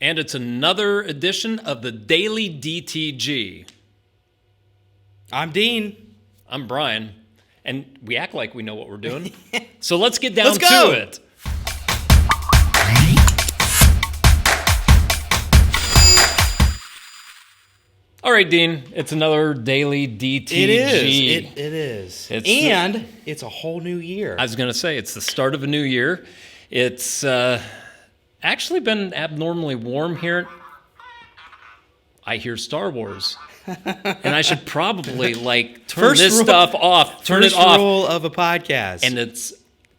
And it's another edition of the Daily DTG. I'm Dean. I'm Brian. And we act like we know what we're doing. So let's get down Let's go. to it. All right, Dean. It's another Daily DTG. It is. It's a whole new year. I was going to say, it's the start of a new year. It's actually been abnormally warm here. I hear Star Wars. And I should probably turn stuff off. Turn it off. First rule of a podcast. And it's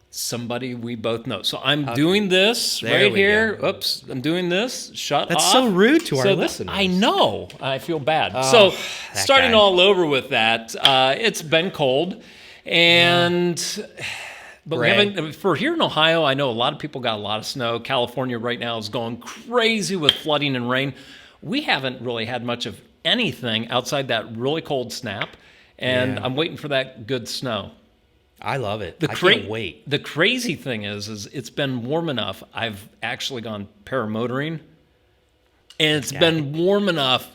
somebody we both know. So I'm doing this There right we here. go. Oops, I'm doing this. Shut off. That's so rude to our listeners. I know. I feel bad. Oh, so that starting guy. all over with that, it's been cold. And... But we haven't, for here in Ohio, I know a lot of people got a lot of snow. California right now is going crazy with flooding and rain. We haven't really had much of anything outside that really cold snap, and I'm waiting for that good snow. I love it. I can't wait. The crazy thing is it's been warm enough. I've actually gone paramotoring, and it's been warm enough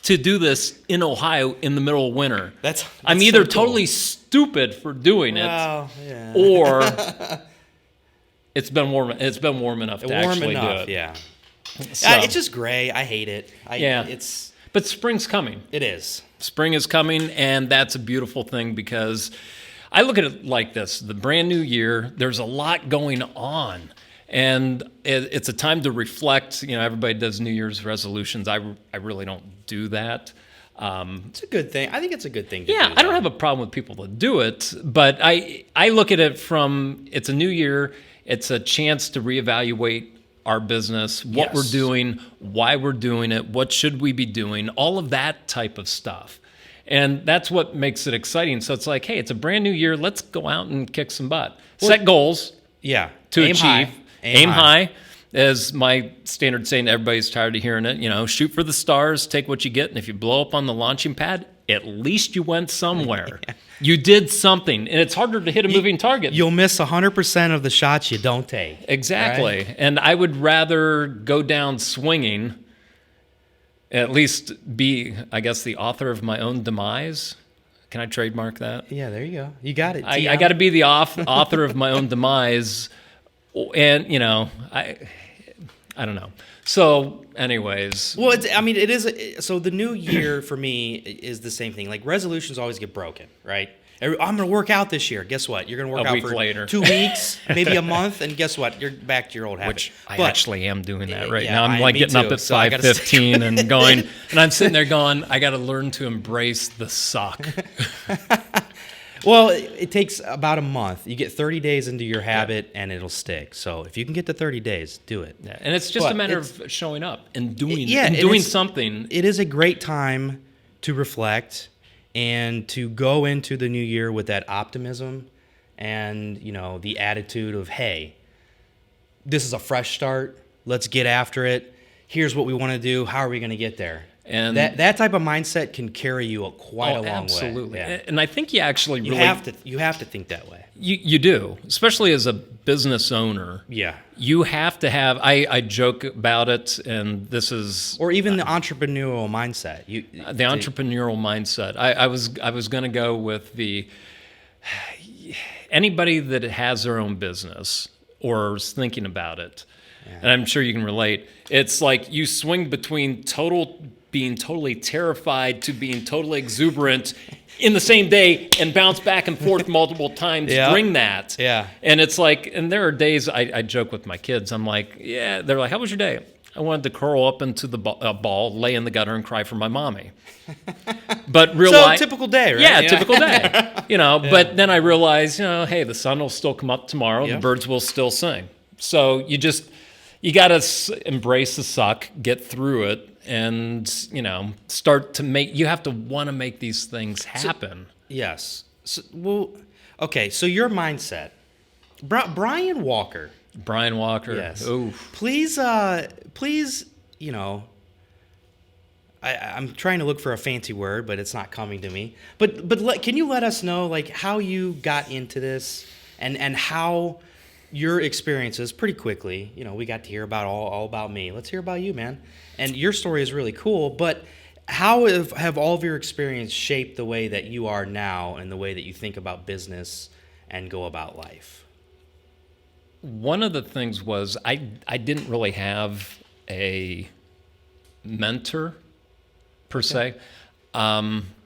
to do this in Ohio in the middle of winter. I'm either totally stupid for doing it, or it's been warm. It's been warm enough to actually do it. Yeah. So, It's just gray. I hate it. But spring's coming. It is. Spring is coming, and that's a beautiful thing because I look at it like this: the brand new year. There's a lot going on. And it's a time to reflect. You know, everybody does New Year's resolutions. I really don't do that. It's a good thing. I think it's a good thing to do. I don't have a problem with people that do it, but I look at it from, it's a new year. It's a chance to reevaluate our business, what we're doing, why we're doing it, what should we be doing, all of that type of stuff. And that's what makes it exciting. So it's like, hey, it's a brand new year. Let's go out and kick some butt. Set goals to achieve. High. Aim high, as my standard saying. Everybody's tired of hearing it. You know, shoot for the stars, take what you get, and if you blow up on the launching pad, at least you went somewhere. You did something, and it's harder to hit a moving target. You'll miss 100% of the shots you don't take. Exactly, right? And I would rather go down swinging, at least be, I guess, the author of my own demise. Can I trademark that? Yeah, there you go. You got it. I got to be the author of my own demise. And, you know, I don't know. So, anyways. Well, it is. So the new year for me is the same thing. Like, resolutions always get broken, right? I'm going to work out this year. Guess what? You're going to work out for later. 2 weeks, maybe a month, and guess what? You're back to your old habit. Which I actually am doing that right now. I'm like getting up at 5:15 and going, and I'm sitting there going, I got to learn to embrace the suck. Well, it takes about a month. You get 30 days into your habit, and it'll stick. So if you can get to 30 days, do it. Yeah. And it's just a matter of showing up and doing something. It is a great time to reflect and to go into the new year with that optimism and, you know, the attitude of, hey, this is a fresh start. Let's get after it. Here's what we want to do. How are we going to get there? And that type of mindset can carry you quite a long way. Absolutely. Yeah. And I think you actually you have to think that way. You do, especially as a business owner. Yeah. You have to have, I joke about it, and this is... Or even the entrepreneurial mindset. The entrepreneurial mindset. I was going to go with anybody that has their own business or is thinking about it, and I'm sure you can relate, it's like you swing between being totally terrified to being totally exuberant in the same day and bounce back and forth multiple times during that. Yeah. And it's like, and there are days I joke with my kids. I'm like, they're like, how was your day? I wanted to curl up into the ball, lay in the gutter, and cry for my mommy. But typical day, right? Yeah, typical day. You know, but then I realized, hey, the sun will still come up tomorrow. The birds will still sing. So you got to embrace the suck, get through it, and, start to you have to want to make these things happen. Yes. So your mindset. Brian Walker. Yes. Oof. Please, I'm trying to look for a fancy word, but it's not coming to me. But can you let us know, like, how you got into this and how your experiences pretty quickly. You know, we got to hear about all about me. Let's hear about you, man. And your story is really cool, but how have all of your experience shaped the way that you are now and the way that you think about business and go about life? One of the things was I didn't really have a mentor per se,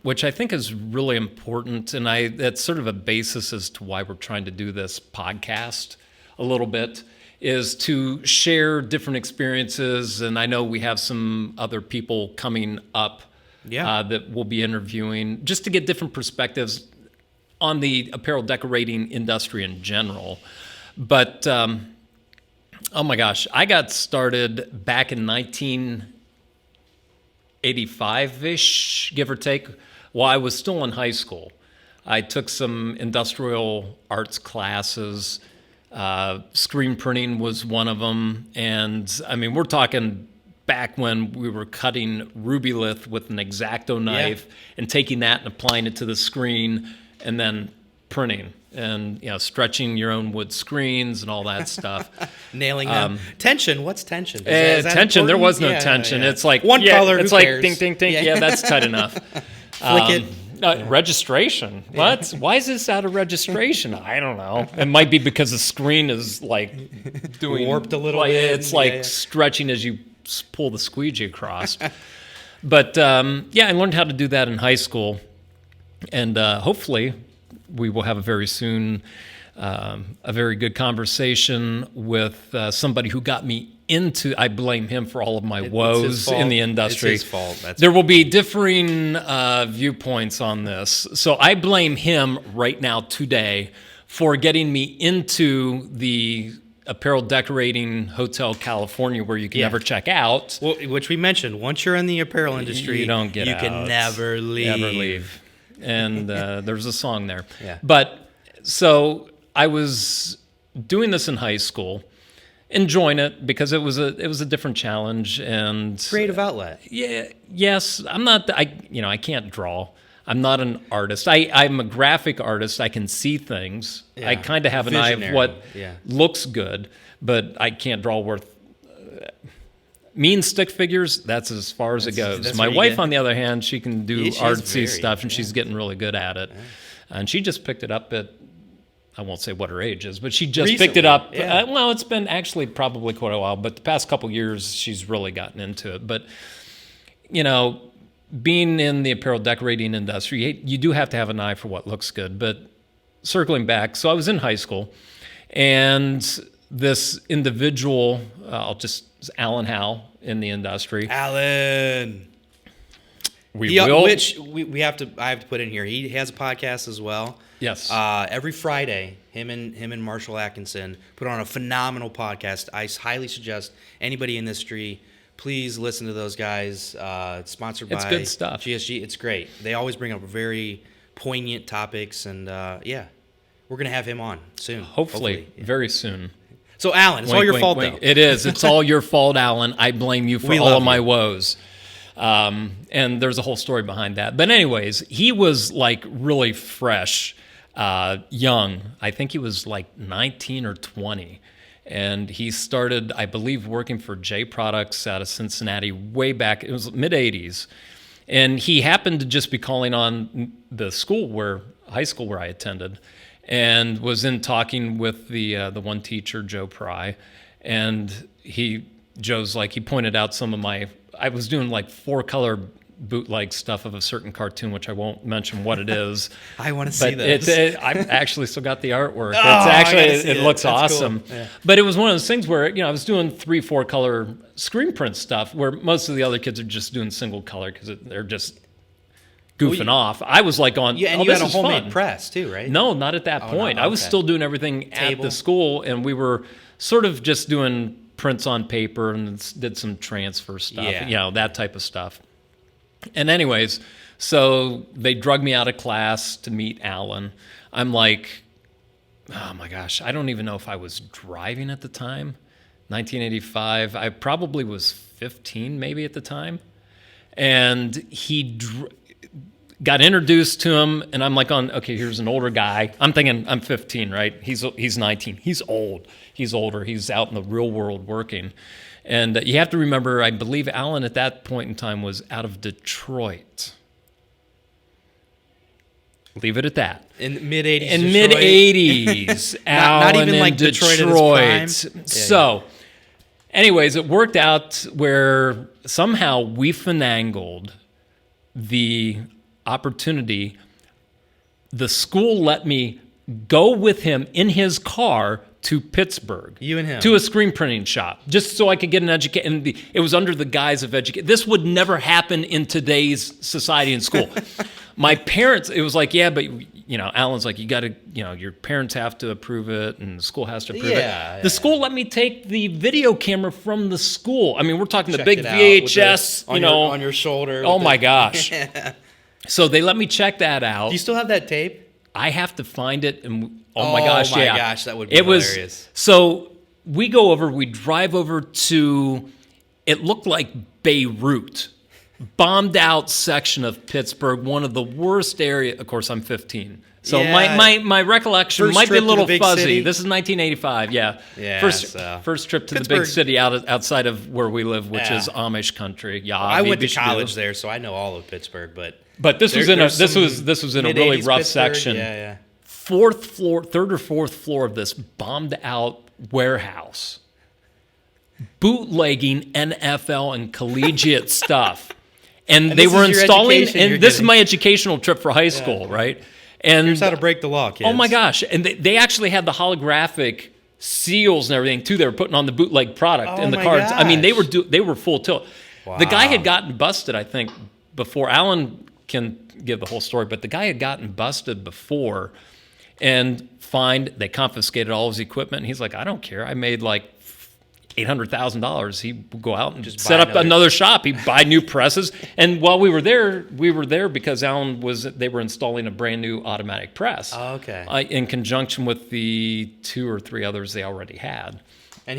which I think is really important. And that's sort of a basis as to why we're trying to do this podcast a little bit, is to share different experiences. And I know we have some other people coming up that we'll be interviewing, just to get different perspectives on the apparel decorating industry in general. But, oh my gosh, I got started back in 1985-ish, give or take, while I was still in high school. I took some industrial arts classes. Screen printing was one of them. And I mean, we're talking back when we were cutting rubylith with an X-Acto knife and taking that and applying it to the screen and then printing and, stretching your own wood screens and all that stuff. Nailing them. Tension. What's tension? Is that tension. Important? There was no tension. Yeah. It's like one color. It's like ding, ding, ding. Yeah, that's tight enough. Flick it. Registration. What? Why is this out of registration? I don't know. It might be because the screen is like doing warped a little bit. It's like stretching as you pull the squeegee across. But I learned how to do that in high school, and hopefully we will have very soon a very good conversation with somebody who got me into. I blame him for all of my woes in the industry. It's his fault. There will be differing viewpoints on this. So I blame him right now today for getting me into the apparel decorating Hotel California, where you can never check out. Well, which we mentioned. Once you're in the apparel industry, you don't get out. You can never leave. Never leave. And there's a song there. Yeah. But so I was doing this in high school, enjoying it because it was a different challenge and creative outlet. Yeah. Yes. I can't draw. I'm not an artist. I'm a graphic artist. I can see things. Yeah. I kind of have an eye of what looks good, but I can't draw worth mean stick figures. That's as far as it goes. My wife, on the other hand, she can do artsy stuff, and she's getting really good at it. Yeah. And she just picked it up at, I won't say what her age is, but she just picked it up. Yeah. Well, it's been actually probably quite a while, but the past couple years, she's really gotten into it. But, being in the apparel decorating industry, you do have to have an eye for what looks good. But circling back, so I was in high school, and this individual, Alan Howe in the industry. Alan. We will. Which I have to put in here. He has a podcast as well. Yes. Every Friday, him and Marshall Atkinson put on a phenomenal podcast. I highly suggest anybody in the industry, please listen to those guys. It's sponsored by good stuff. GSG. It's great. They always bring up very poignant topics, and we're gonna have him on soon. Hopefully. Very soon. So, Alan, it's all your fault, though. It is. It's all your fault, Alan. I blame you for all of my woes. And there's a whole story behind that. But anyways, he was like really fresh, young. I think he was like 19 or 20. And he started, I believe, working for J Products out of Cincinnati way back. It was mid-'80s. And he happened to just be calling on the high school where I attended, and was in talking with the one teacher, Joe Pry, and Joe's like, he pointed out some of I was doing like 4-color bootleg stuff of a certain cartoon, which I won't mention what it is. I want to see this. I've actually still got the artwork. It looks awesome. Cool. Yeah. But it was one of those things where, I was doing 3-4 color screen print stuff where most of the other kids are just doing single color because they're just goofing off. I was like on, and you had a homemade press too, right? No, not at that point. No? I was still doing everything at the school, and we were sort of just doing prints on paper and did some transfer stuff, that type of stuff. And anyways, so they drug me out of class to meet Alan. I'm like, oh my gosh, I don't even know if I was driving at the time. 1985, I probably was 15 maybe at the time. And he got introduced to him, and I'm like, okay, here's an older guy. I'm thinking I'm 15, right? He's 19. He's old. He's older. He's out in the real world working. And you have to remember, I believe Alan at that point in time was out of Detroit. Leave it at that. In mid-'80s In mid-'80s. not even like Detroit at its prime. So, anyways, it worked out where somehow we finagled the opportunity. The school let me go with him in his car to Pittsburgh. You and him. To a screen printing shop, just so I could get an education. And it was under the guise of education. This would never happen in today's society and school. My parents, it was like, yeah, but, Alan's like, you got to, your parents have to approve it and the school has to approve it. The school let me take the video camera from the school. I mean, we're talking the big VHS, on your shoulder. Oh, my gosh. So they let me check that out. Do you still have that tape? I have to find it. And oh my gosh, that would be hilarious. So we drive over to, it looked like Beirut. Bombed out section of Pittsburgh, one of the worst areas. Of course, I'm 15. So my recollection might be a little fuzzy. City. This is 1985, yeah. First trip to Pittsburgh. the big city outside of where we live, which is Amish country. Yeah, I went to college there, so I know all of Pittsburgh. But this was in a really rough section. Yeah. Third or fourth floor of this bombed out warehouse, bootlegging NFL and collegiate stuff. And they were installing, and this is my educational trip for high school, right? And here's how to break the law, kids. Oh my gosh! And they actually had the holographic seals and everything too. They were putting on the bootleg product in the cards. Gosh. I mean, they were full tilt. Wow. The guy had gotten busted, I think, before. Alan can give the whole story, but the guy had gotten busted before, and fined. They confiscated all his equipment. And he's like, I don't care. I made like $800,000. He'd go out and just set up another shop. He'd buy new presses. And while we were there because they were installing a brand new automatic press. Oh, okay. In conjunction with the 2 or 3 others they already had. And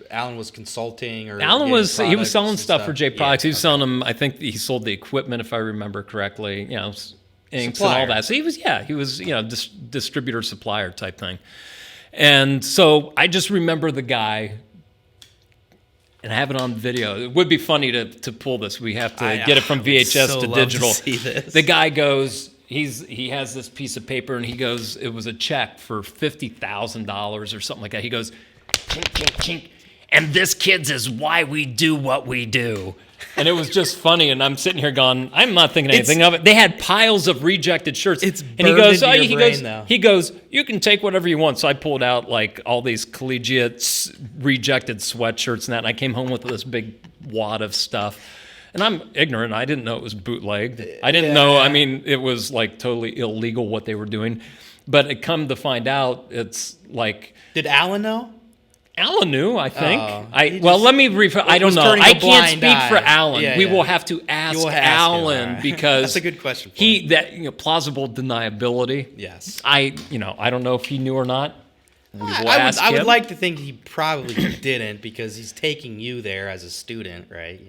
Alan was consulting or Alan was selling stuff for J Products. He was selling them. I think he sold the equipment, if I remember correctly. Inks and all that. So he was distributor supplier type thing. And so I just remember the guy. And I have it on video. It would be funny to pull this. We have to get it from VHS to digital. The guy goes, he has this piece of paper, and he goes, it was a check for $50,000 or something like that. He goes, chink, chink, chink. And this, kids, is why we do what we do. And it was just funny, and I'm sitting here going, I'm not thinking anything of it. They had piles of rejected shirts. It's burned into your brain now. He goes, you can take whatever you want. So I pulled out like all these collegiate rejected sweatshirts and that, and I came home with this big wad of stuff. And I'm ignorant. I didn't know it was bootlegged. I didn't know. I mean, it was like totally illegal what they were doing. But it come to find out, it's like... Did Alan know? Alan knew, I think. Let me refer. I don't know. I can't speak for Alan. We will have to ask Alan because that's a good question. Plausible deniability. Yes. I don't know if he knew or not. I would like to think he probably didn't because he's taking you there as a student, right?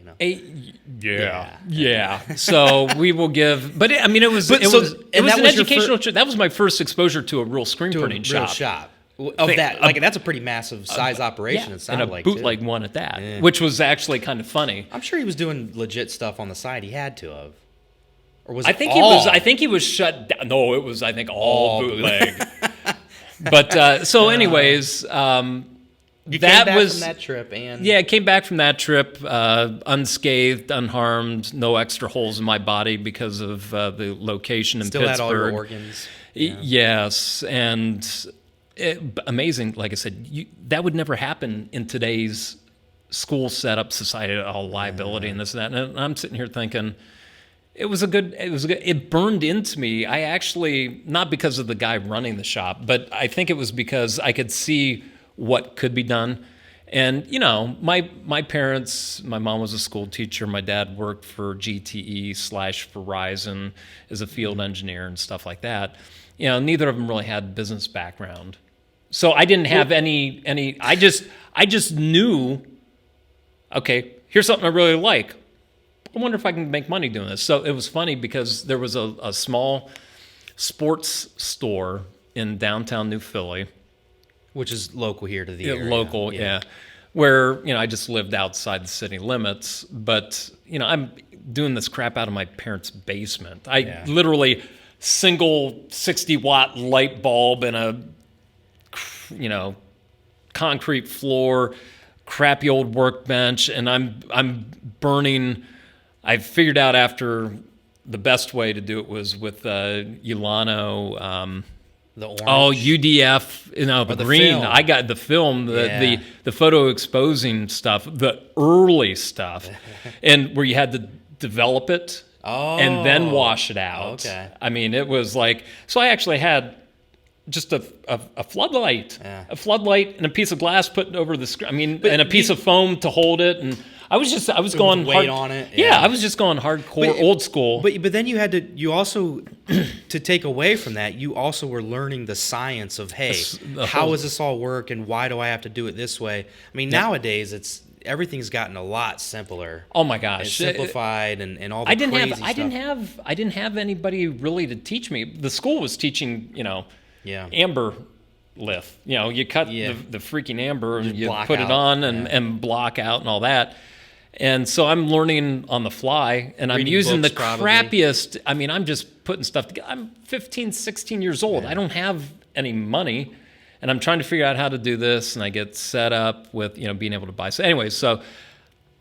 Yeah. So we will give, but it was an educational trip. That was my first exposure to a real screen printing shop. That's a pretty massive size operation. It sounded like bootleg one at that, which was actually kind of funny. I'm sure he was doing legit stuff on the side. He had to have, or was I think he was shut down. No, it was all bootleg. But anyways, you came back from that trip, I came back from that trip unscathed, unharmed, no extra holes in my body because of the location in Pittsburgh. Still had all your organs. Yes, and. Amazing, like I said, that would never happen in today's school setup, society, all liability and this and that. And I'm sitting here thinking, it burned into me. I actually, not because of the guy running the shop, but I think it was because I could see what could be done. And, my parents, my mom was a school teacher. My dad worked for GTE/Verizon as a field engineer and stuff like that. Neither of them really had business background. So I didn't have any, I just knew, okay, here's something I really like. I wonder if I can make money doing this. So it was funny because there was a small sports store in downtown New Philly. Which is local here to the area. Local, yeah. Where, I just lived outside the city limits. But, I'm doing this crap out of my parents' basement. I literally single 60-watt light bulb and a, concrete floor, crappy old workbench, and I'm burning. I figured out after the best way to do it was with Ulano. The orange. Oh, UDF, the green. Film. I got the film, the photo exposing stuff, the early stuff, and where you had to develop it and then wash it out. Okay. I mean, it was like, so I actually had just a floodlight, and a piece of glass put over the screen. I mean, and a piece of foam to hold it, and I was going weight on it. Yeah, I was just going hardcore, old school. But then you also to take away from that, you also were learning the science of how does this all work and why do I have to do it this way? I mean, nowadays everything's gotten a lot simpler. Oh my gosh, and simplified and all the crazy stuff. I didn't have anybody really to teach me. The school was teaching, amber lift. You cut the freaking amber and you put it on and block out and all that. And so I'm learning on the fly, and I'm using the crappiest. I mean, I'm just putting stuff together. I'm 15, 16 years old. I don't have any money, and I'm trying to figure out how to do this, and I get set up with, being able to buy. So anyway, so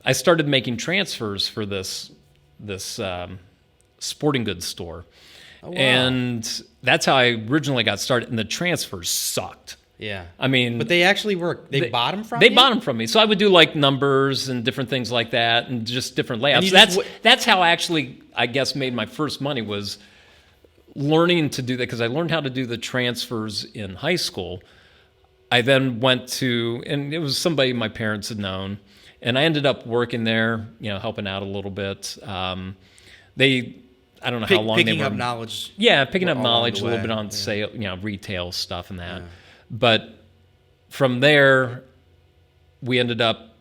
I started making transfers for this sporting goods store. Oh, wow. And that's how I originally got started, and the transfers sucked. Yeah. I mean... But they actually work. They bought them from you? They bought them from me. So I would do like numbers and different things like that and just different layouts. That's how I actually, I guess, made my first money was learning to do that because I learned how to do the transfers in high school. I then went to, and it was somebody my parents had known, and I ended up working there, helping out a little bit. I don't know how long they were. Picking up knowledge. Yeah, picking up knowledge a little bit on sale, retail stuff and that. Yeah. But from there, we ended up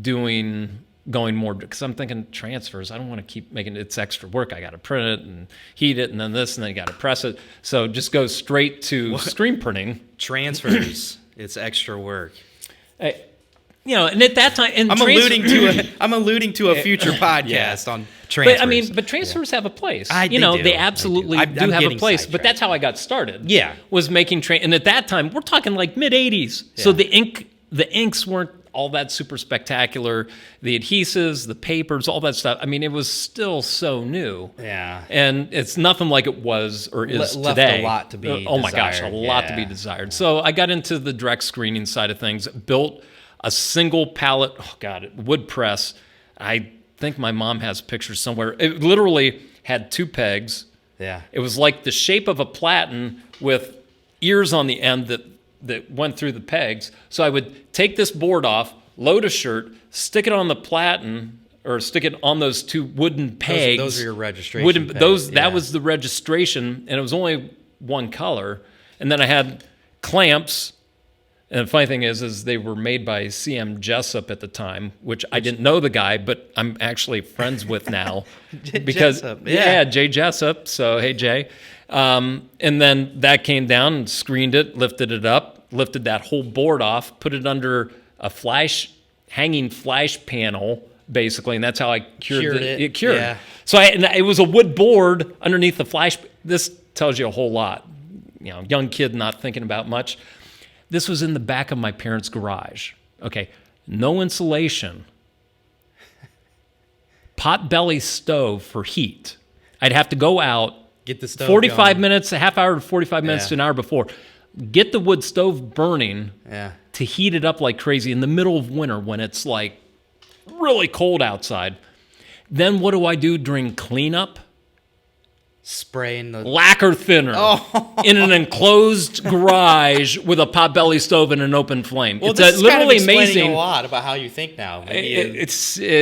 going more because I'm thinking transfers. I don't want to keep making it's extra work. I got to print it and heat it and then this and then you got to press it. So just go straight to screen printing. Transfers, it's extra work. And at that time, and I'm alluding to a future podcast on transfers. But transfers have a place. They absolutely do have a place. But that's how I got started. Yeah, was making and at that time we're talking like mid '80s. Yeah. So the inks weren't all that super spectacular. The adhesives, the papers, all that stuff. I mean, it was still so new. Yeah, and it's nothing like it was or is left today. A lot to be. Oh my gosh, a lot to be desired. So I got into the direct screening side of things. Built a single pallet, wood press. I think my mom has pictures somewhere. It literally had 2 pegs. Yeah. It was like the shape of a platen with ears on the end that went through the pegs. So I would take this board off, load a shirt, stick it on the platen, or stick it on those 2 wooden pegs. Those are your registration pegs. That was the registration, and it was only one color. And then I had clamps. And the funny thing is they were made by C.M. Jessup at the time, which I didn't know the guy, but I'm actually friends with now. Because Jessup, Jay Jessup. So, hey, Jay. And then that came down and screened it, lifted it up, lifted that whole board off, put it under a hanging flash panel, basically, and that's how I cured it. It cured. Yeah. So it was a wood board underneath the flash. This tells you a whole lot. Young kid not thinking about much. This was in the back of my parents' garage. Okay, no insulation. Potbelly stove for heat. I'd have to go out. Get the stove 45 going. minutes, a half hour to 45 minutes to an hour before. Get the wood stove burning to heat it up like crazy in the middle of winter when it's like really cold outside. Then what do I do during cleanup? Spraying the lacquer thinner in an enclosed garage with a potbelly stove and an open flame. Well, it's this is literally kind of amazing. A lot about how you think now. Maybe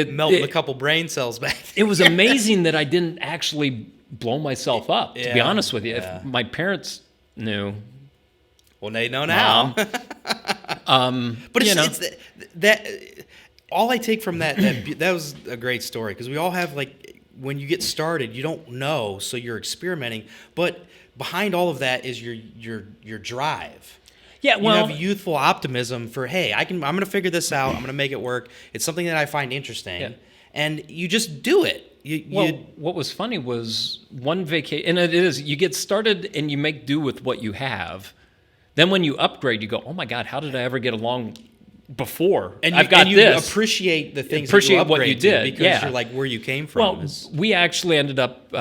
melting a couple brain cells back. It was amazing that I didn't actually blow myself up. To be honest with you, if my parents knew, well, they know now. But it's that all I take from that was a great story, because we all have, like, when you get started, you don't know, so you're experimenting. But behind all of that is your drive. Yeah, well, you have youthful optimism for, hey, I'm going to figure this out. I'm going to make it work. It's something that I find interesting, yeah. and you just do it. What was funny was one vacation, and it is, you get started and you make do with what you have. Then when you upgrade, you go, oh my God, how did I ever get along before? I've got this. You appreciate the things that you upgrade what you did, because you're like where you came from. Well, we actually ended up,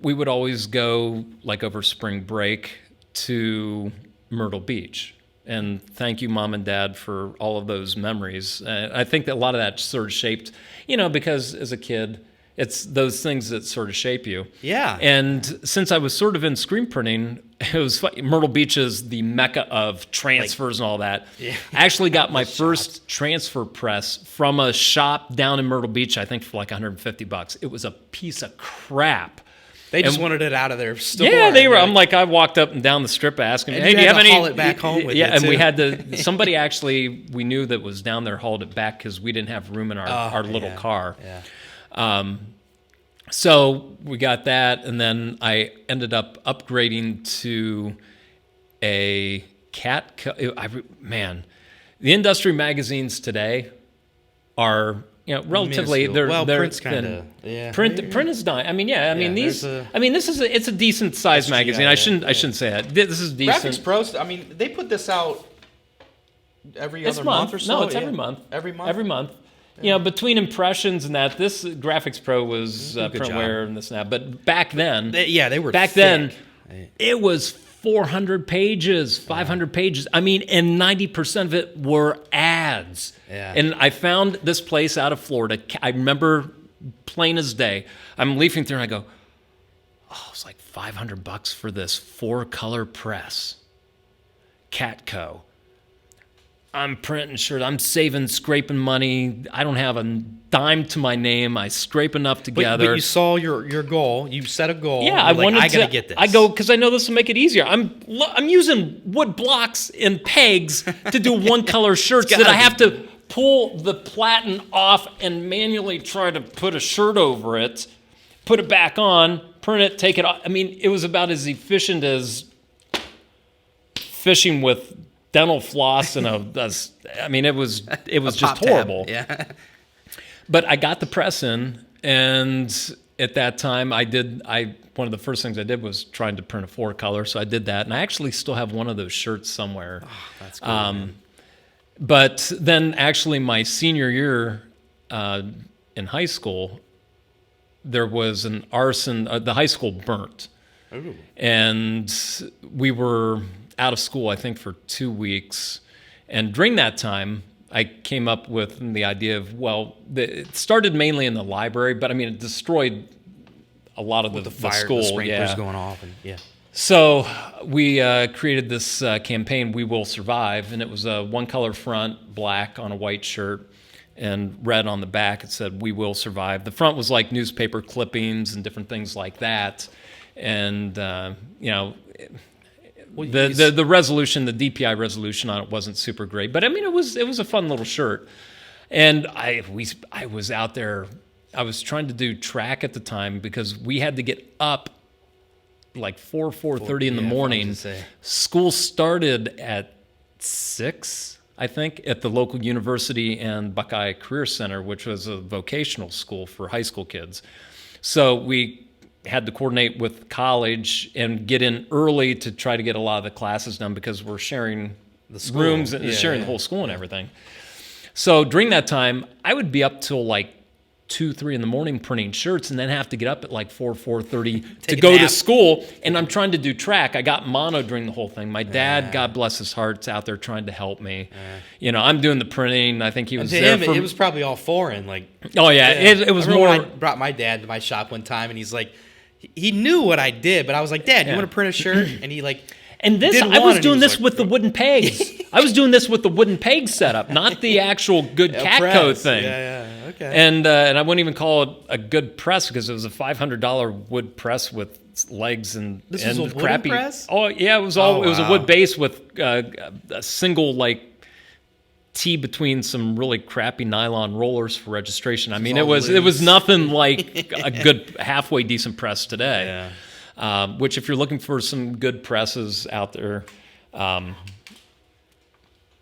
we would always go like over spring break to Myrtle Beach. And thank you, Mom and Dad, for all of those memories. I think that a lot of that sort of shaped, because as a kid, it's those things that sort of shape you. Yeah. And since I was sort of in screen printing, it was funny. Myrtle Beach is the mecca of transfers and all that. Yeah. I actually got my first transfer press from a shop down in Myrtle Beach, I think for like $150. It was a piece of crap. They just wanted it out of their store. Yeah, they were. I'm like, I walked up and down the strip asking, "Hey, do you have any?" Haul it back home with yeah, you and too. we had to. Somebody actually we knew that was down there hauled it back because we didn't have room in our little car. Yeah. So we got that, and then I ended up upgrading to a man, the industry magazines. Today are relatively minuscule. they're print's kind of print is dying. I mean, this is it's a decent sized magazine. I shouldn't say that. This is decent. Graphics Pro. I mean, they put this out every other month or so. No, it's every month. Every month. Every month. Between impressions and that, this Graphics Pro was printware and this and that. But back then, they were back thick. then. It was 400 pages, 500 pages. I mean, and 90% of it were ads. Yeah. And I found this place out of Florida. I remember plain as day. I'm leafing through and I go, oh, it's like $500 for this 4-color press. Catco. I'm printing shirts. I'm saving, scraping money. I don't have a dime to my name. I scrape enough together. But you saw your goal. You set a goal. Yeah, I wanted I gotta get this. I go because I know this will make it easier. I'm using wood blocks and pegs to do 1-color shirts that I have to pull the platen off and manually try to put a shirt over it, put it back on, print it, take it off. I mean, it was about as efficient as fishing with dental floss and it was just horrible. Yeah. But I got the press in, and at that time one of the first things I did was trying to print a 4-color, so I did that, and I actually still have one of those shirts somewhere. Oh, that's cool. But then actually my senior year in high school, there was an arson. The high school burnt. Ooh. And we were out of school, I think, for 2 weeks. And during that time, I came up with the idea of, it started mainly in the library, but I mean, it destroyed a lot of the school. The sprinklers going off. And, So we created this campaign, We Will Survive, and it was a 1-color front, black on a white shirt, and red on the back. It said, We Will Survive. The front was like newspaper clippings and different things like that. And, the resolution, the DPI resolution on it wasn't super great, but I mean, it was a fun little shirt. And I was out there. I was trying to do track at the time because we had to get up like 4:30 in the morning. School started at 6, I think, at the local university and Buckeye Career Center, which was a vocational school for high school kids. So we had to coordinate with college and get in early to try to get a lot of the classes done because we're sharing the rooms and sharing the whole school and everything. So during that time, I would be up till like 2-3 in the morning printing shirts and then have to get up at like 4:30 to go to school. And I'm trying to do track. I got mono during the whole thing. My dad, God bless his heart, is out there trying to help me. I'm doing the printing. I think he was there it was probably all foreign. It was more. I brought my dad to my shop one time and he's like, he knew what I did, but I was like, Dad, you want to print a shirt? And he And this, I was doing this with the wooden pegs. I was doing this with the wooden peg setup, not the actual good Catco thing. Yeah, okay. And I wouldn't even call it a good press because it was a $500 wood press with legs and this was a crappy wooden press? Oh yeah, it was all. It was a wood base with a single tee between some really crappy nylon rollers for registration. I mean, all it was loose. nothing like a good halfway decent press today. Yeah. Which, if you're looking for some good presses out there, I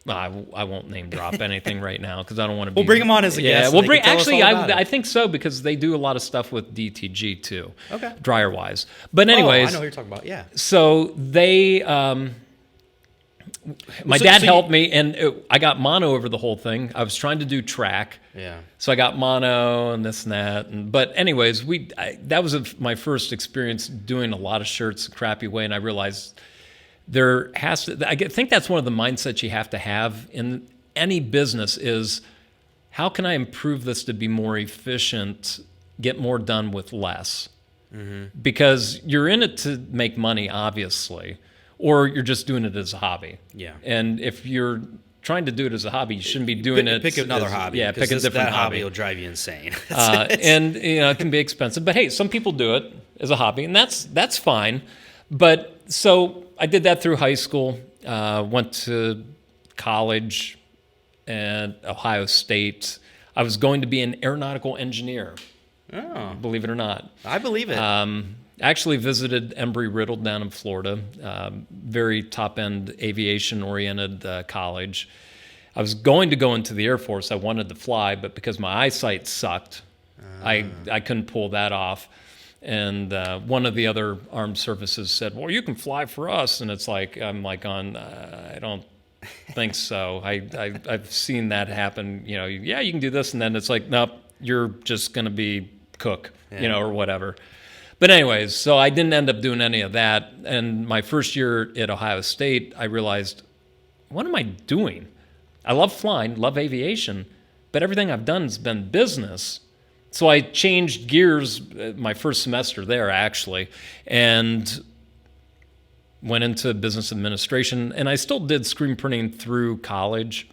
won't name drop anything right now because I don't want to. We'll bring them on as a guest. We'll and they bring. can tell us Actually, all about it. I think so because they do a lot of stuff with DTG too. Okay. Dryer wise, but anyways, I know what you're talking about. Yeah. so they. My dad helped me, and I got mono over the whole thing. I was trying to do track. Yeah. So I got mono and this and that. But anyways, that was my first experience doing a lot of shirts the crappy way, and I realized I think that's one of the mindsets you have to have in any business is how can I improve this to be more efficient, get more done with less? Mm-hmm. Because you're in it to make money, obviously, or you're just doing it as a hobby. Yeah. And if you're trying to do it as a hobby, you shouldn't be doing it. Pick another hobby. Yeah, pick a different that hobby. will drive you insane. And it can be expensive. But hey, some people do it as a hobby, and that's fine. But so I did that through high school. Went to college at Ohio State. I was going to be an aeronautical engineer. Oh, Believe it or not. I believe it. Actually visited Embry-Riddle down in Florida, very top-end aviation-oriented college. I was going to go into the Air Force. I wanted to fly, but because my eyesight sucked, I couldn't pull that off. And one of the other armed services said, well, you can fly for us. And it's like, I'm like I don't think so. I've seen that happen. Yeah, you can do this. And then it's like, nope, you're just going to be cook, or whatever. But anyways, so I didn't end up doing any of that. And my first year at Ohio State, I realized, what am I doing? I love flying, love aviation, but everything I've done has been business. So I changed gears my first semester there, actually, and went into business administration. And I still did screen printing through college.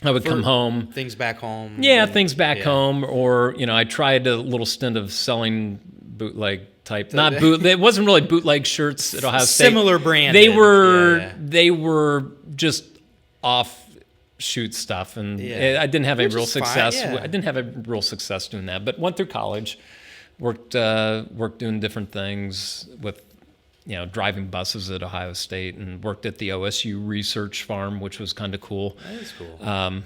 I would come home. Things back home. Yeah, things back home. Or, I tried a little stint of selling bootleg type. Not boot. It wasn't really bootleg shirts at Ohio State. Similar brand. They were just offshoot stuff, and I didn't have a real success. I didn't have a real success doing that. But went through college, worked doing different things with, driving buses at Ohio State, and worked at the OSU research farm, which was kind of cool. That is cool.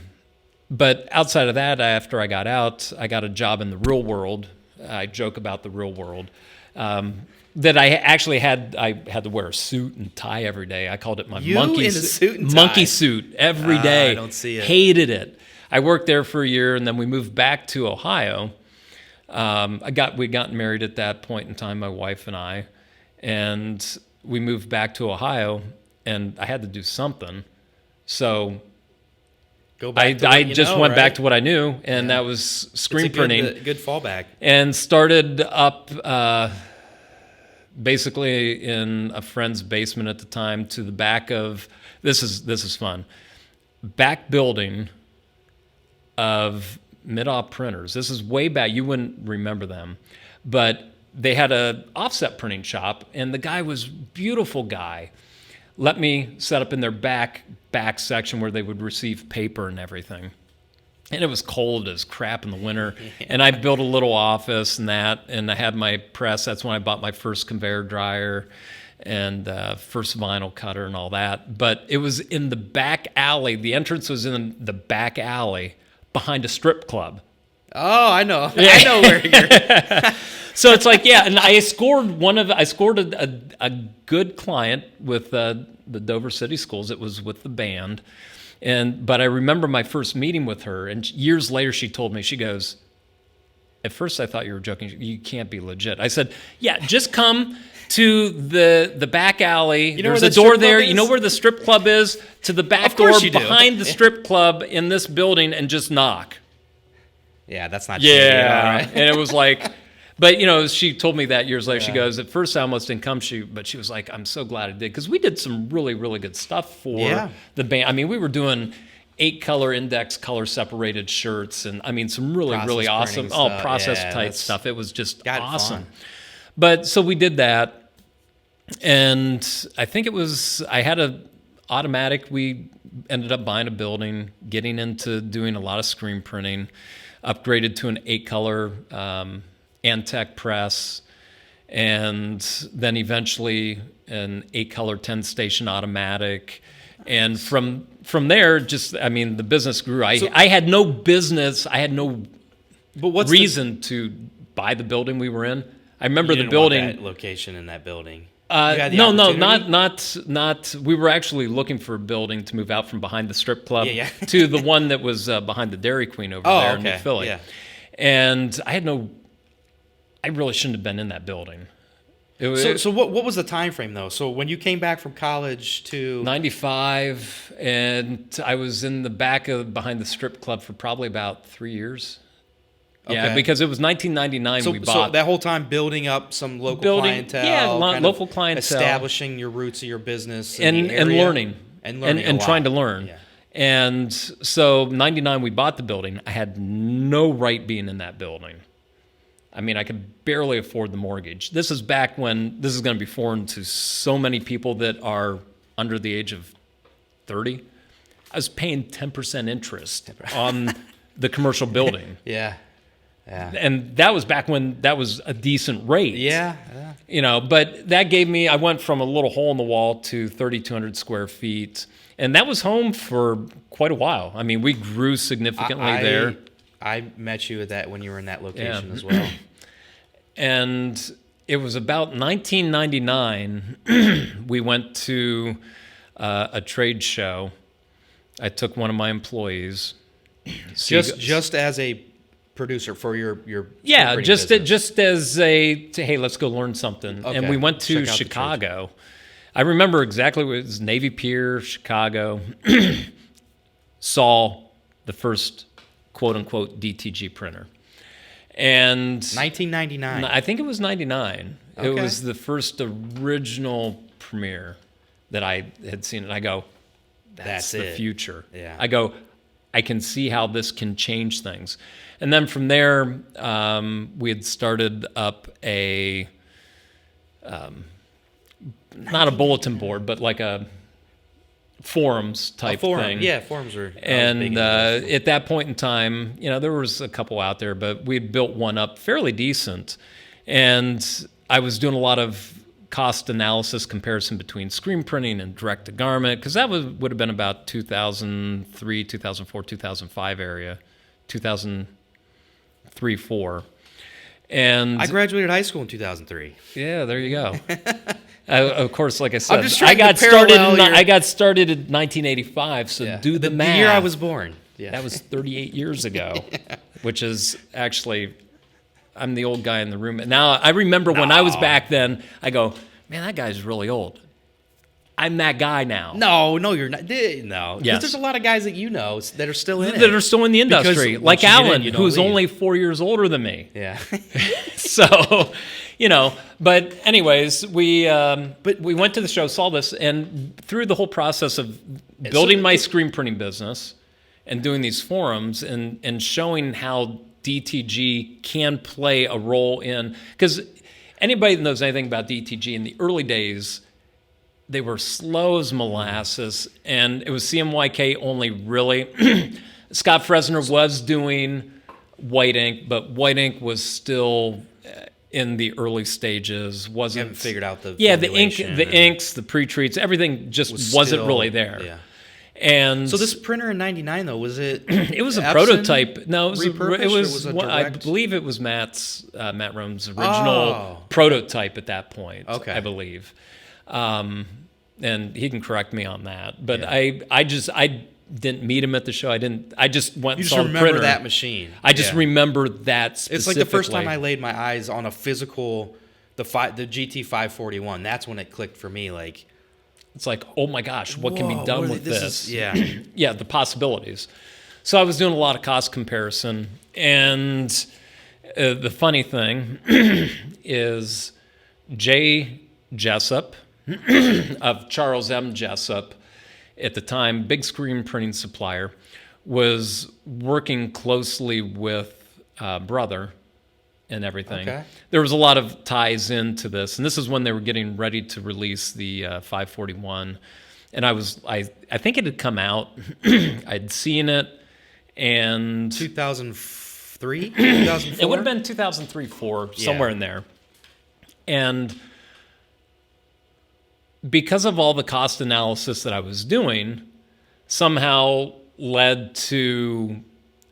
But outside of that, after I got out, I got a job in the real world. I joke about the real world. That I actually had to wear a suit and tie every day. I called it my monkey suit every day. I don't see it. Hated it. I worked there for a year, and then we moved back to Ohio. We got married at that point in time, my wife and I, and we moved back to Ohio, and I had to do something. So Go back I just went back to what I knew, and that was screen printing. Good fallback. And started up basically in a friend's basement at the time to the back of, this is fun, back building of mid-op printers. This is way back. You wouldn't remember them. But they had a offset printing shop, and the guy was a beautiful guy. Let me set up in their back section where they would receive paper and everything. And it was cold as crap in the winter. And I built a little office and I had my press. That's when I bought my first conveyor dryer and first vinyl cutter and all that. But it was in the back alley. The entrance was in the back alley behind a strip club. Oh, I know. I know where you're. So it's like, and I scored a good client with the Dover City Schools. It was with the band. But I remember my first meeting with her, and years later she told me, she goes, at first I thought you were joking. You can't be legit. I said, yeah, just come to the back alley. There's a door there. You know where the strip club is? To the back door behind the strip club in this building and just knock. Yeah, that's not true. Yeah, right. And it was like... But, she told me that years later. Yeah. She goes, at first I almost didn't come, but she was like, I'm so glad I did. Because we did some really, really good stuff for the band. I mean, we were doing 8-color index color separated shirts and, some really, really awesome, process-type stuff. It was just awesome. Fun. But so we did that. And I think I had automatic. We ended up buying a building, getting into doing a lot of screen printing, upgraded to an 8-color Antec press, and then eventually an 8-color 10-station automatic. And from there, the business grew. I had no business. I had no reason to buy the building we were in. I remember You the didn't building. want that location in that building. No, not. We were actually looking for a building to move out from behind the strip club to the one that was behind the Dairy Queen over there in New Philly. Yeah. And I really shouldn't have been in that building. So what was the time frame though? So when you came back from college to 95, and I was in the back of behind the strip club for probably about 3 years. Yeah, because it was 1999 we bought. So that whole time building up some local clientele. Local clientele. Establishing your roots of your business and learning. And trying to learn. Yeah. And so 99 we bought the building. I had no right being in that building. I mean, I could barely afford the mortgage. This is back when, this is going to be foreign to so many people that are under the age of 30. I was paying 10% interest on the commercial building. Yeah. And that was back when that was a decent rate. Yeah. But that gave me, I went from a little hole in the wall to 3,200 square feet. And that was home for quite a while. I mean, we grew significantly there. I met you at that when you were in that location as well. And it was about 1999. We went to a trade show. I took one of my employees. Just as a producer for your just business. as hey, let's go learn something. Okay. And we went to Chicago. I remember exactly what it was, Navy Pier, Chicago. Saw the first quote-unquote DTG printer. And 1999. I think it was 99. Okay. It was the first original premiere that I had seen. And I go, that's the future. Yeah. I go, I can see how this can change things. And then from there, we had started up not a bulletin board, but like a forums type thing. Yeah, forums are. And at that point in time, there was a couple out there, but we had built one up fairly decent. And I was doing a lot of cost analysis comparison between screen printing and direct to garment, because that would have been about 2003, 2004, 2005 area, 2003, 4. And I graduated high school in 2003. Yeah, there you go. Of course, like I said, I got started in 1985. So do the math. The year I was born. Yeah, that was 38 years ago, which is actually, I'm the old guy in the room. Now I remember when I was back then. I go, man, that guy's really old. I'm that guy now. No, you're not. No, yes. There's a lot of guys that that are still in that are still in the industry, like Alan, who's only 4 years older than me. Yeah. So, but anyways, we went to the show, saw this, and through the whole process of building my screen printing business and doing these forums and showing how DTG can play a role in, because anybody that knows anything about DTG in the early days, they were slow as molasses, and it was CMYK only, really. Scott Fresner was doing white ink, but white ink was still in the early stages. You haven't figured out the inks, the pre-treats, everything just wasn't really there. Yeah. And so this printer in '99 though, was it? It was a Epson prototype. No, it was a I direct? believe it was Matt Rome's original prototype at that point. Okay. I believe. And he can correct me on that, but yeah. I didn't meet him at the show. I just went and saw the printer. You just remember that machine. I just remember that specifically. It's like the first time I laid my eyes on a physical, the GT 541. That's when it clicked for me. Like, it's like, oh my gosh, what can be done with this? Yeah. Yeah, the possibilities. So I was doing a lot of cost comparison, and the funny thing is Jay Jessup of Charles M. Jessup, at the time, big screen printing supplier, was working closely with Brother and everything. Okay. There was a lot of ties into this, and this is when they were getting ready to release the 541. And I think it had come out. I'd seen it, and 2003, 2004. it would have been 2003, 4, somewhere in there. And because of all the cost analysis that I was doing, somehow led to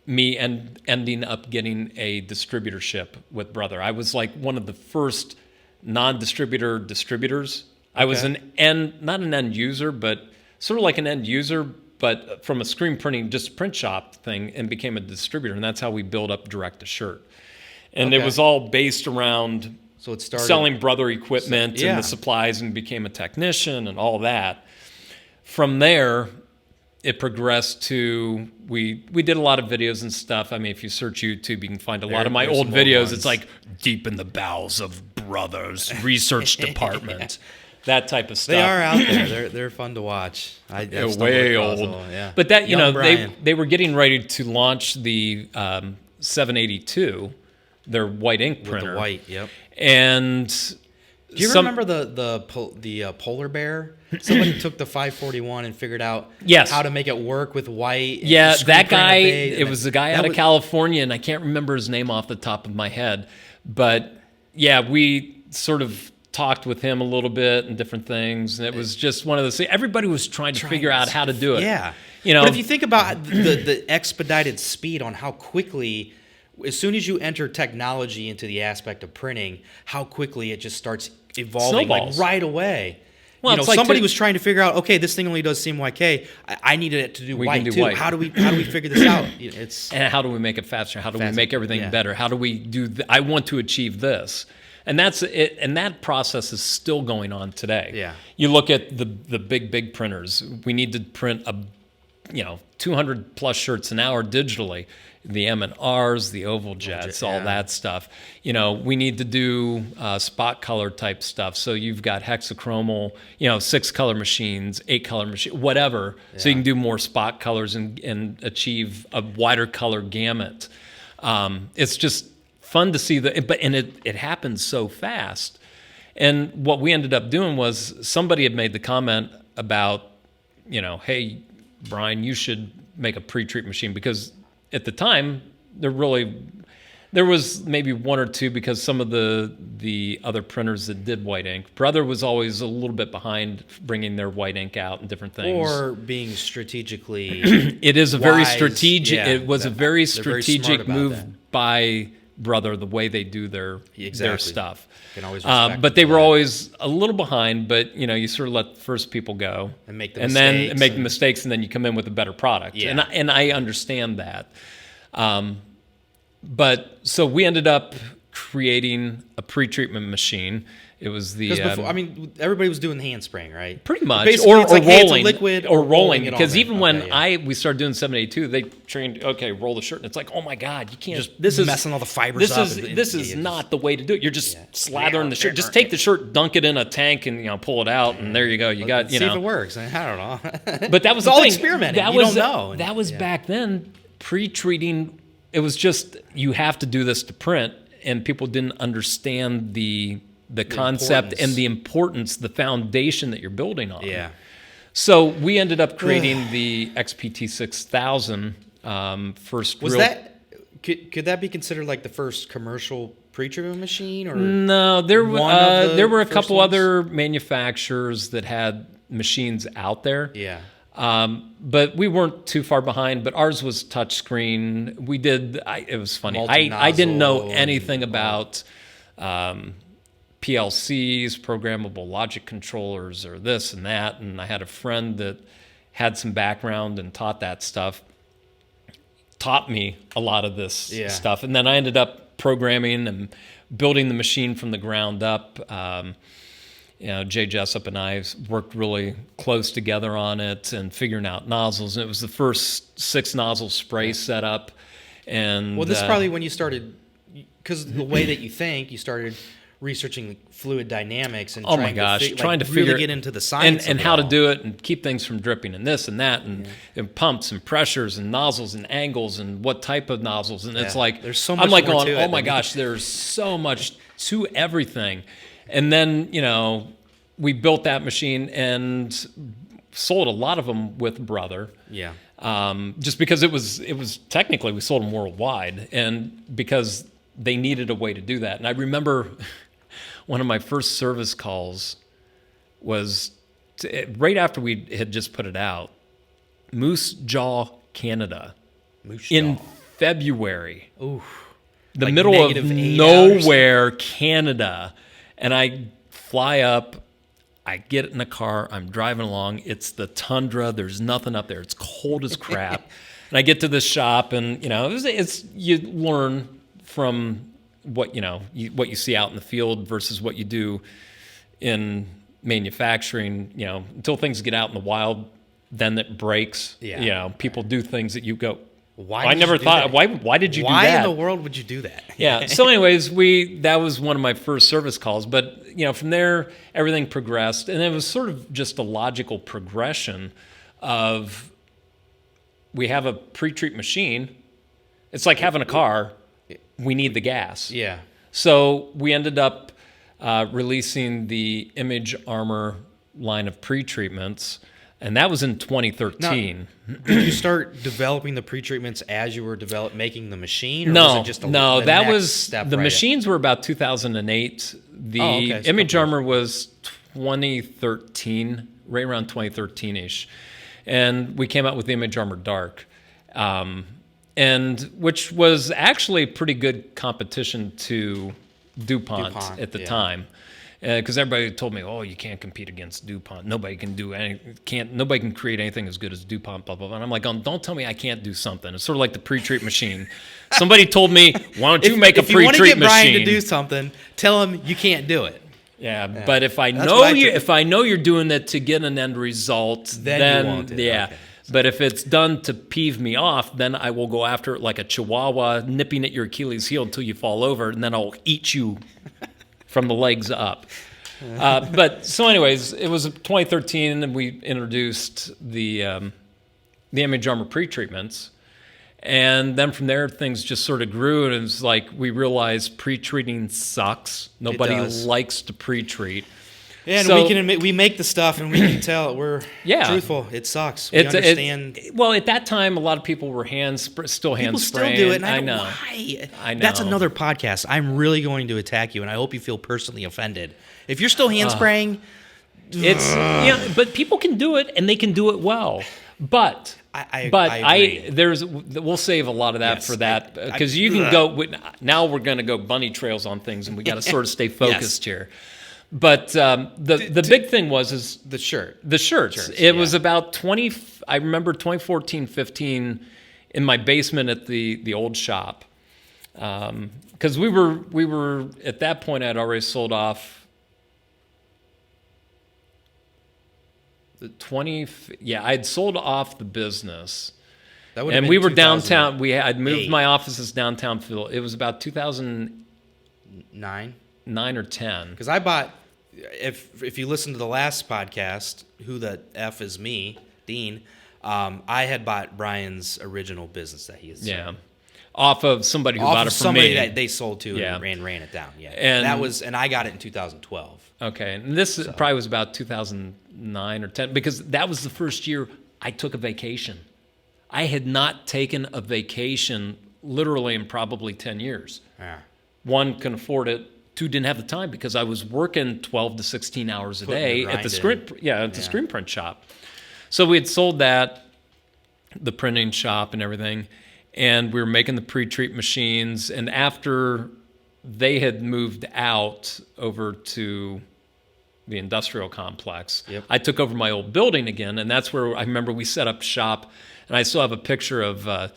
me ending up getting a distributorship with Brother. I was like one of the first non-distributor distributors. I was not an end user, but sort of like an end user, but from a screen printing, just print shop thing, and became a distributor. And that's how we built up direct to shirt. And it was all based around it started selling Brother equipment and the supplies, and became a technician and all that. From there, it progressed to we did a lot of videos and stuff. I mean, if you search YouTube, you can find a lot of my old videos. It's like deep in the bowels of Brother's research department, that type of stuff. They are out there. They're fun to watch. They're way old. But that they were getting ready to launch the 782, their white ink printer. With the white, yep. And do you remember the polar bear? Somebody took the 541 and figured out how to make it work with white. Yeah, that guy. It was the guy out of California, and I can't remember his name off the top of my head. But yeah, we sort of talked with him a little bit and different things, and it was just one of those things. Everybody was trying to figure out how to do it. Yeah, But if you think about the expedited speed on how quickly, as soon as you enter technology into the aspect of printing, how quickly it just starts evolving like right away. Well, somebody was trying to figure out, okay, this thing only does CMYK. I needed it to do white too. White. How do we figure this out? And how do we make it faster? How do we make everything better? How do we do? I want to achieve this, and that's it. And that process is still going on today. Yeah. You look at the big printers. We need to print 200 plus shirts an hour digitally. The M&Rs, the oval jets, all that stuff. We need to do spot color type stuff. So you've got hexachromal, 6-color machines, 8-color machines, whatever. Yeah. So you can do more spot colors and achieve a wider color gamut. It's just fun to see it happens so fast. And what we ended up doing was somebody had made the comment about, hey, Brian, you should make a pre-treat machine, because at the time, there was maybe one or two, because some of the other printers that did white ink. Brother was always a little bit behind bringing their white ink out and different things. Or being strategically It is a wise. very strategic. Yeah, it was a very strategic move by Brother, the way they do their stuff. You can always respect but they were always a little behind. But you sort of let the first people go and make the mistakes, and then you come in with a better product. Yeah. And I understand that. But so we ended up creating a pre-treatment machine. It was the everybody was doing hand spraying, right? Pretty much, basically, or rolling, hey, it's a liquid, or rolling. Because even when we we started doing 782, they trained roll the shirt, and it's like, oh my god, you can't. This is messing all the fibers up. This is not the way to do it. You're just slathering the shirt. Just take the shirt, dunk it in a tank, and pull it out, and there you go. You got see if it works. I don't know. But that was all the thing. Experimenting. You don't know. That was back then. Pre-treating. It was just, you have to do this to print, and people didn't understand the concept and the importance, the foundation that you're building on. Yeah. So we ended up creating the XPT 6000 first. Was that could that be considered like the first commercial pre-treatment machine? Or no, there were a couple other manufacturers that had machines out there. Yeah. But we weren't too far behind. But ours was touchscreen. We did. It was funny. I didn't know anything about PLCs, programmable logic controllers, or this and that. And I had a friend that had some background and taught that stuff. Taught me a lot of this stuff. And then I ended up programming and building the machine from the ground up. Jay Jessup and I worked really close together on it and figuring out nozzles. And it was the first 6-nozzle spray setup. And this is probably when you started, because the way that you think, you started researching fluid dynamics and trying to really get into the science and how to do it and keep things from dripping and this and that and pumps and pressures and nozzles and angles and what type of nozzles. And it's like, there's so much I'm like more going, to it. oh my gosh, there's so much to everything. And then, we built that machine, and sold a lot of them with Brother. Yeah. Just because it was technically we sold them worldwide, and because they needed a way to do that. And I remember one of my first service calls was right after we had just put it out, Moose Jaw, Canada, in February. Ooh. The Like middle of -8 nowhere, Canada. And I fly up, I get in the car, I'm driving along. It's the tundra. There's nothing up there. It's cold as crap. And I get to this shop, and it's you learn from what what you see out in the field versus what you do in manufacturing. Until things get out in the wild, then it breaks. Yeah. People do things that you go, Why? I never thought. Why did you do that? Why in the world would you do that? Yeah. So, anyways, that was one of my first service calls. But from there, everything progressed, and it was sort of just a logical progression of we have a pre-treat machine. It's like having a car. We need the gas. Yeah. So we ended up releasing the Image Armor line of pre-treatments. And that was in 2013. Now, did you start developing the pre-treatments as you were making the machine? Or No, was it just that was step the right machines were about 2008. The Image Armor was 2013, right around 2013-ish. And we came out with the Image Armor Dark, and which was actually pretty good competition to DuPont at the time. Because everybody told me, "Oh, you can't compete against DuPont. Nobody can Nobody can create anything as good as DuPont." Blah blah blah. And I'm like, "Don't tell me I can't do something." It's sort of like the pre-treat machine. Somebody told me, "Why don't you make a pre-treat machine?" If you want to get Brian to do something, tell him you can't do it. Yeah, but if I know you're doing it to get an end result, then you won't do it. Yeah. Okay. But if it's done to peeve me off, then I will go after it like a chihuahua, nipping at your Achilles heel until you fall over, and then I'll eat you from the legs up. But so anyways, it was 2013, and we introduced the Image Armor pre-treatments. And then from there, things just sort of grew, and it's like we realized pre-treating sucks. Nobody likes to pre-treat. Yeah, and we make the stuff, and we can tell we're truthful. It sucks. We understand. Well, at that time, a lot of people were still hand spraying. People still do it, and I know. Why? I know. That's another podcast. I'm really going to attack you, and I hope you feel personally offended. If you're still hand spraying, but people can do it, and they can do it well. But I agree. We'll save a lot of that for that, because you can go. Now we're going to go bunny trails on things, and we got to sort of stay focused here. But the big thing was the shirt. The shirts. It was about 20. I remember 2014, 15, in my basement at the old shop, because we were at that point. I'd already sold off the 20. Yeah, I'd sold off the business, and we were downtown. I'd moved my offices downtown. It was about 2009 or 10. Because I bought. If you listen to the last podcast, Who the F is Me, Dean, I had bought Brian's original business that he had sold. Off of somebody who bought it from me. Somebody that they sold to and ran it down. Yeah, and I got it in 2012. Okay, and this probably was about 2009 or 10, because that was the first year I took a vacation. I had not taken a vacation literally in probably 10 years. Yeah. One, can afford it. Two, didn't have the time because I was working 12 to 16 hours a day at the screen print shop. So we had sold that, the printing shop and everything, and we were making the pre-treat machines. And after they had moved out over to the industrial complex, I took over my old building again, and that's where I remember we set up shop. And I still have a picture of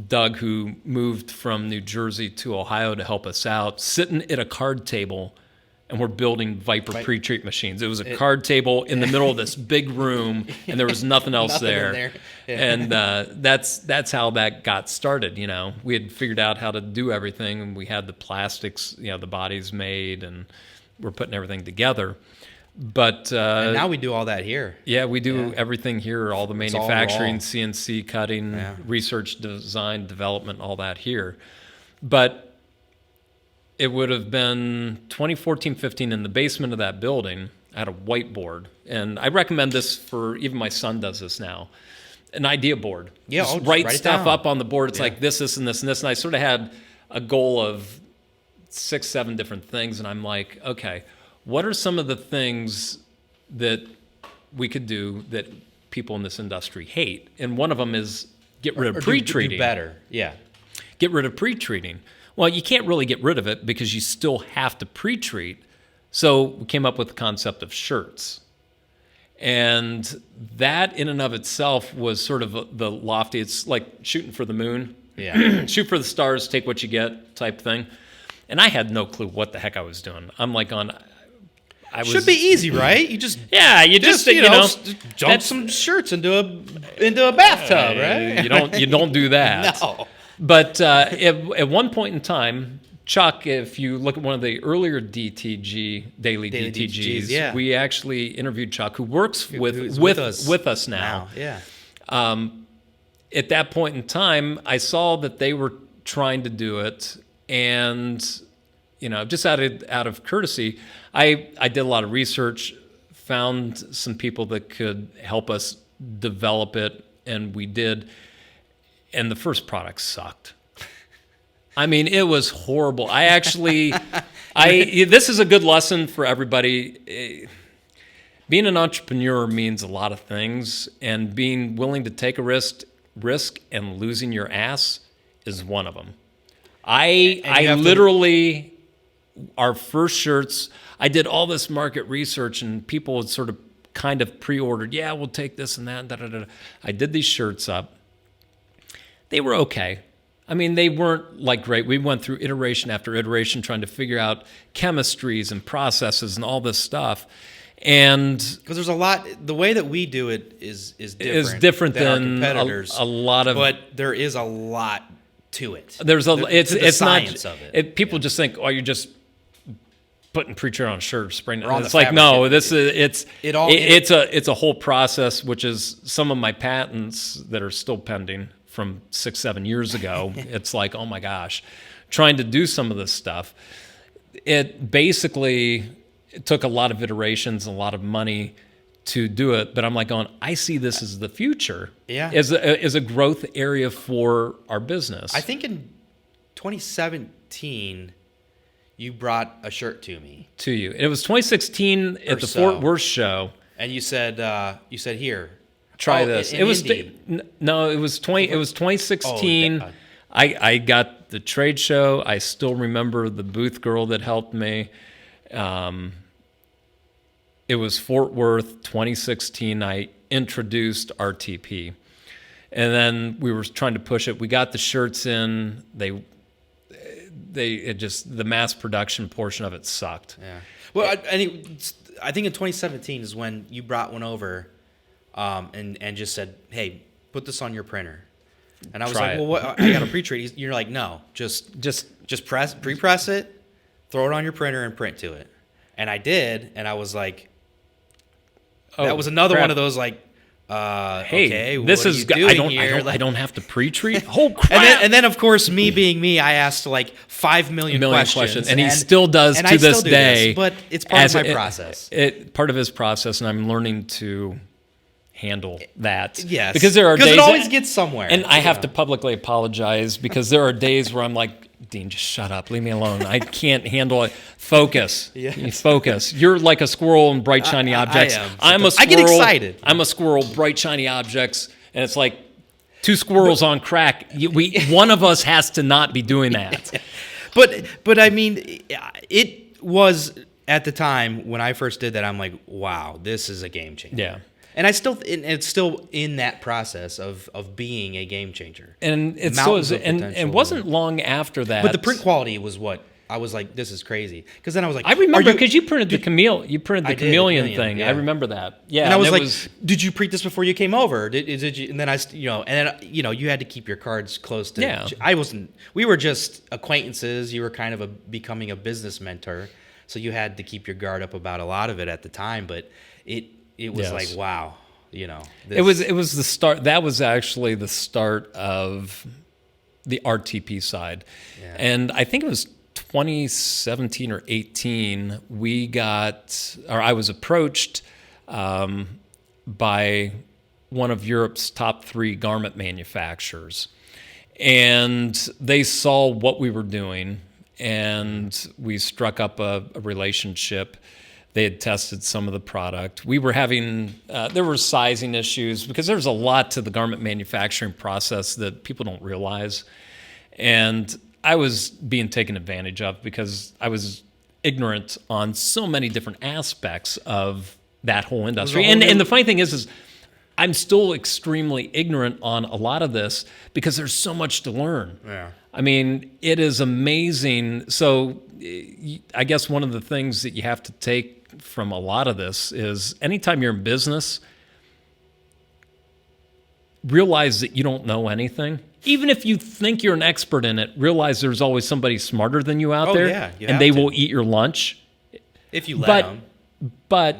Doug, who moved from New Jersey to Ohio to help us out, sitting at a card table, and we're building Viper pre-treat machines. It was a card table in the middle of this big room, and there was nothing else there. And that's how that got started. We had figured out how to do everything, and we had the plastics, the bodies made, and we're putting everything together. But and now we do all that here. Yeah, we do everything here, all the manufacturing, CNC cutting, research, design, development, all that here. But it would have been 2014, 15 in the basement of that building. I had a whiteboard, and I recommend this for even my son does this now. An idea board. Yeah, just just write write it stuff down. up on the board. It's like this, and this, and this. And I sort of had a goal of 6, 7 different things, and I'm like, okay, what are some of the things that we could do that people in this industry hate? And one of them is get rid of Or pre-treating. do better. Yeah. Get rid of pre-treating. Well, you can't really get rid of it because you still have to pre-treat. So we came up with the concept of shirts. And that in and of itself was sort of the lofty, it's like shooting for the moon. Yeah. Shoot for the stars, take what you get type thing. And I had no clue what the heck I was doing. I'm like Should be easy, right? You just you just dump some shirts into a bathtub, right? You don't do that. No. But at one point in time, Chuck, if you look at one of the earlier DTG, Daily DTGs, yeah. we actually interviewed Chuck, who works Who's with us now. Yeah. At that point in time, I saw that they were trying to do it, and just out of courtesy, I did a lot of research, found some people that could help us develop it, and we did. And the first product sucked. I mean, it was horrible. This is a good lesson for everybody. Being an entrepreneur means a lot of things, and being willing to take a risk and losing your ass is one of them. I literally, our first shirts, I did all this market research, and people had sort of kind of pre-ordered, yeah, we'll take this and that, da-da-da. I did these shirts up. They were okay. I mean, they weren't like great. We went through iteration after iteration trying to figure out chemistries and processes and all this stuff. And because there's a lot, the way that we do it is different than our than competitors. a lot of. But there is a lot to it. There's it's science not, of it. People just think, oh, you're just putting pre-treat on a shirt, spraying it. Or on It's the like fabric. no, it's It a whole process, which is some of my patents that are still pending from 6-7 years ago. It's like, oh my gosh, trying to do some of this stuff. It basically took a lot of iterations and a lot of money to do it, but I'm like going, I see this as the future. Yeah. As a growth area for our business. I think in 2017, you brought a shirt to me. To you. It was 2016 at the so. Fort Worth show. And you said here, Try this. in It was Indy. no, it was 2016. I got the trade show. I still remember the booth girl that helped me. It was Fort Worth 2016. I introduced RTP, and then we were trying to push it. We got the shirts in. The mass production portion of it sucked. Yeah. Well, I think in 2017 is when you brought one over, and just said, "Hey, put this on your printer." And I was Try like, it. "Well, what? I got a pre-treat." You're like, "No, just pre-press it, throw it on your printer, and print to it." And I did, and I was like, that was another crap. one of those like, Hey, okay, this what is. are you doing here? I don't have to pre-treat. Oh crap! And then, of course, me being me, I asked like 5 million questions, and he still does and to I this still do day. but it's part of my process. Part of his process, and I'm learning to handle that. Yes, because there are days it always gets somewhere, and I have to publicly apologize because there are days where I'm like, Dean, just shut up, leave me alone. I can't handle it. Focus. Yes. You focus. You're like a squirrel in bright shiny objects. I am. I'm a I squirrel. get excited. I'm a squirrel, bright shiny objects, and it's like two squirrels on crack. One of us has to not be doing that. But I mean, it was at the time when I first did that. I'm like, wow, this is a game changer. Yeah. And it's still in that process of being a game changer. And it still Mountains is, of and potential. it wasn't long after that. But the print quality was what I was like, this is crazy. Because then I was like, I remember because you printed the chameleon. You printed the I did, chameleon chameleon, thing. yeah. I remember that. Yeah, and I was it like, did you print this before you came over? Did you? And then you had to keep your cards close to. Yeah. I wasn't. We were just acquaintances. You were kind of becoming a business mentor, so you had to keep your guard up about a lot of it at the time. But it was Yes. like, wow, it was the start. That was actually the start of the RTP side, Yeah. and I think it was 2017 or 18, I was approached by one of Europe's top 3 garment manufacturers. And they saw what we were doing, and we struck up a relationship. They had tested some of the product. We were having, there were sizing issues because there's a lot to the garment manufacturing process that people don't realize. And I was being taken advantage of because I was ignorant on so many different aspects of that whole industry. And the funny thing is I'm still extremely ignorant on a lot of this because there's so much to learn. Yeah. I mean, it is amazing. So I guess one of the things that you have to take from a lot of this is anytime you're in business, realize that you don't know anything. Even if you think you're an expert in it, realize there's always somebody smarter than you out there, and they will eat your lunch. If you let them. But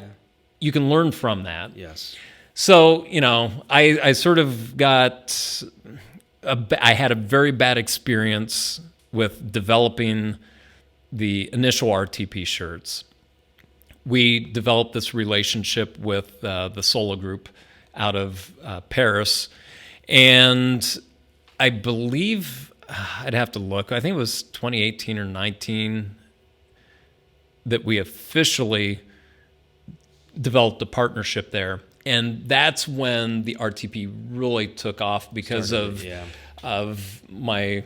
you can learn from that. Yes. So, I sort of I had a very bad experience with developing the initial RTP shirts. We developed this relationship with the Sola Group out of Paris, and I believe I'd have to look. I think it was 2018 or 19 that we officially developed a partnership there. And that's when the RTP really took off because of my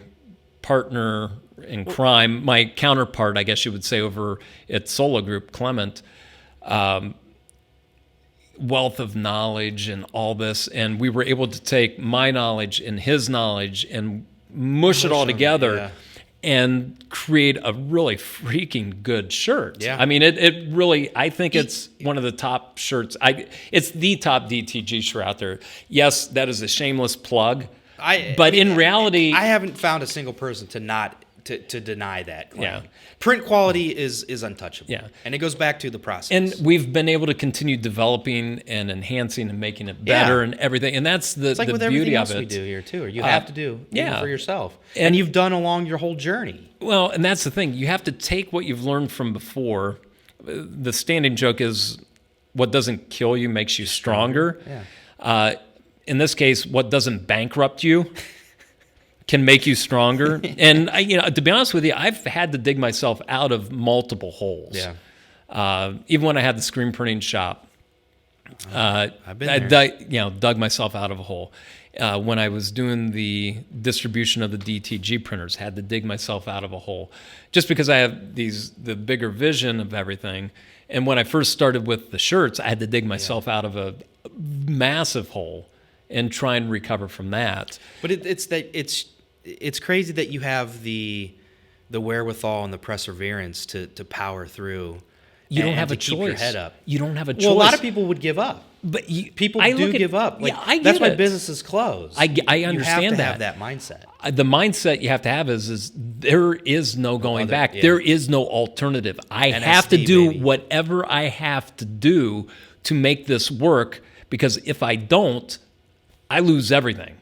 partner in crime, my counterpart, I guess you would say, over at Sola Group, Clement, wealth of knowledge and all this. And we were able to take my knowledge and his knowledge and mush it all together and create a really freaking good shirt. Yeah. I mean, it really, I think it's one of the top shirts. It's the top DTG shirt out there. Yes, that is a shameless plug. But in reality, I haven't found a single person to deny that claim. Yeah. Print quality is untouchable. Yeah. And it goes back to the process. And we've been able to continue developing and enhancing and making it better and everything. And that's the it's like the with beauty everything of else it. we do here too, or you have to do even for yourself. And And you've done along your whole journey. Well, and that's the thing. You have to take what you've learned from before. The standing joke is what doesn't kill you makes you stronger. Yeah. In this case, what doesn't bankrupt you can make you stronger. And to be honest with you, I've had to dig myself out of multiple holes. Yeah. Even when I had the screen printing shop, I've been there. dug myself out of a hole. When I was doing the distribution of the DTG printers, had to dig myself out of a hole, just because I have the bigger vision of everything. And when I first started with the shirts, I had to dig myself out of a massive hole and try and recover from that. But it's crazy that you have the wherewithal and the perseverance to power through. You don't have a choice. Keep your head up. You don't have a choice. Well, a lot of people would give up. But People do give up. Like, I get that's why it. businesses close. I understand you have to that. have that mindset. The mindset you have to have is there is no going back. Yeah. There is no alternative. I NSD, have to do baby. whatever I have to do to make this work, because if I don't, I lose everything.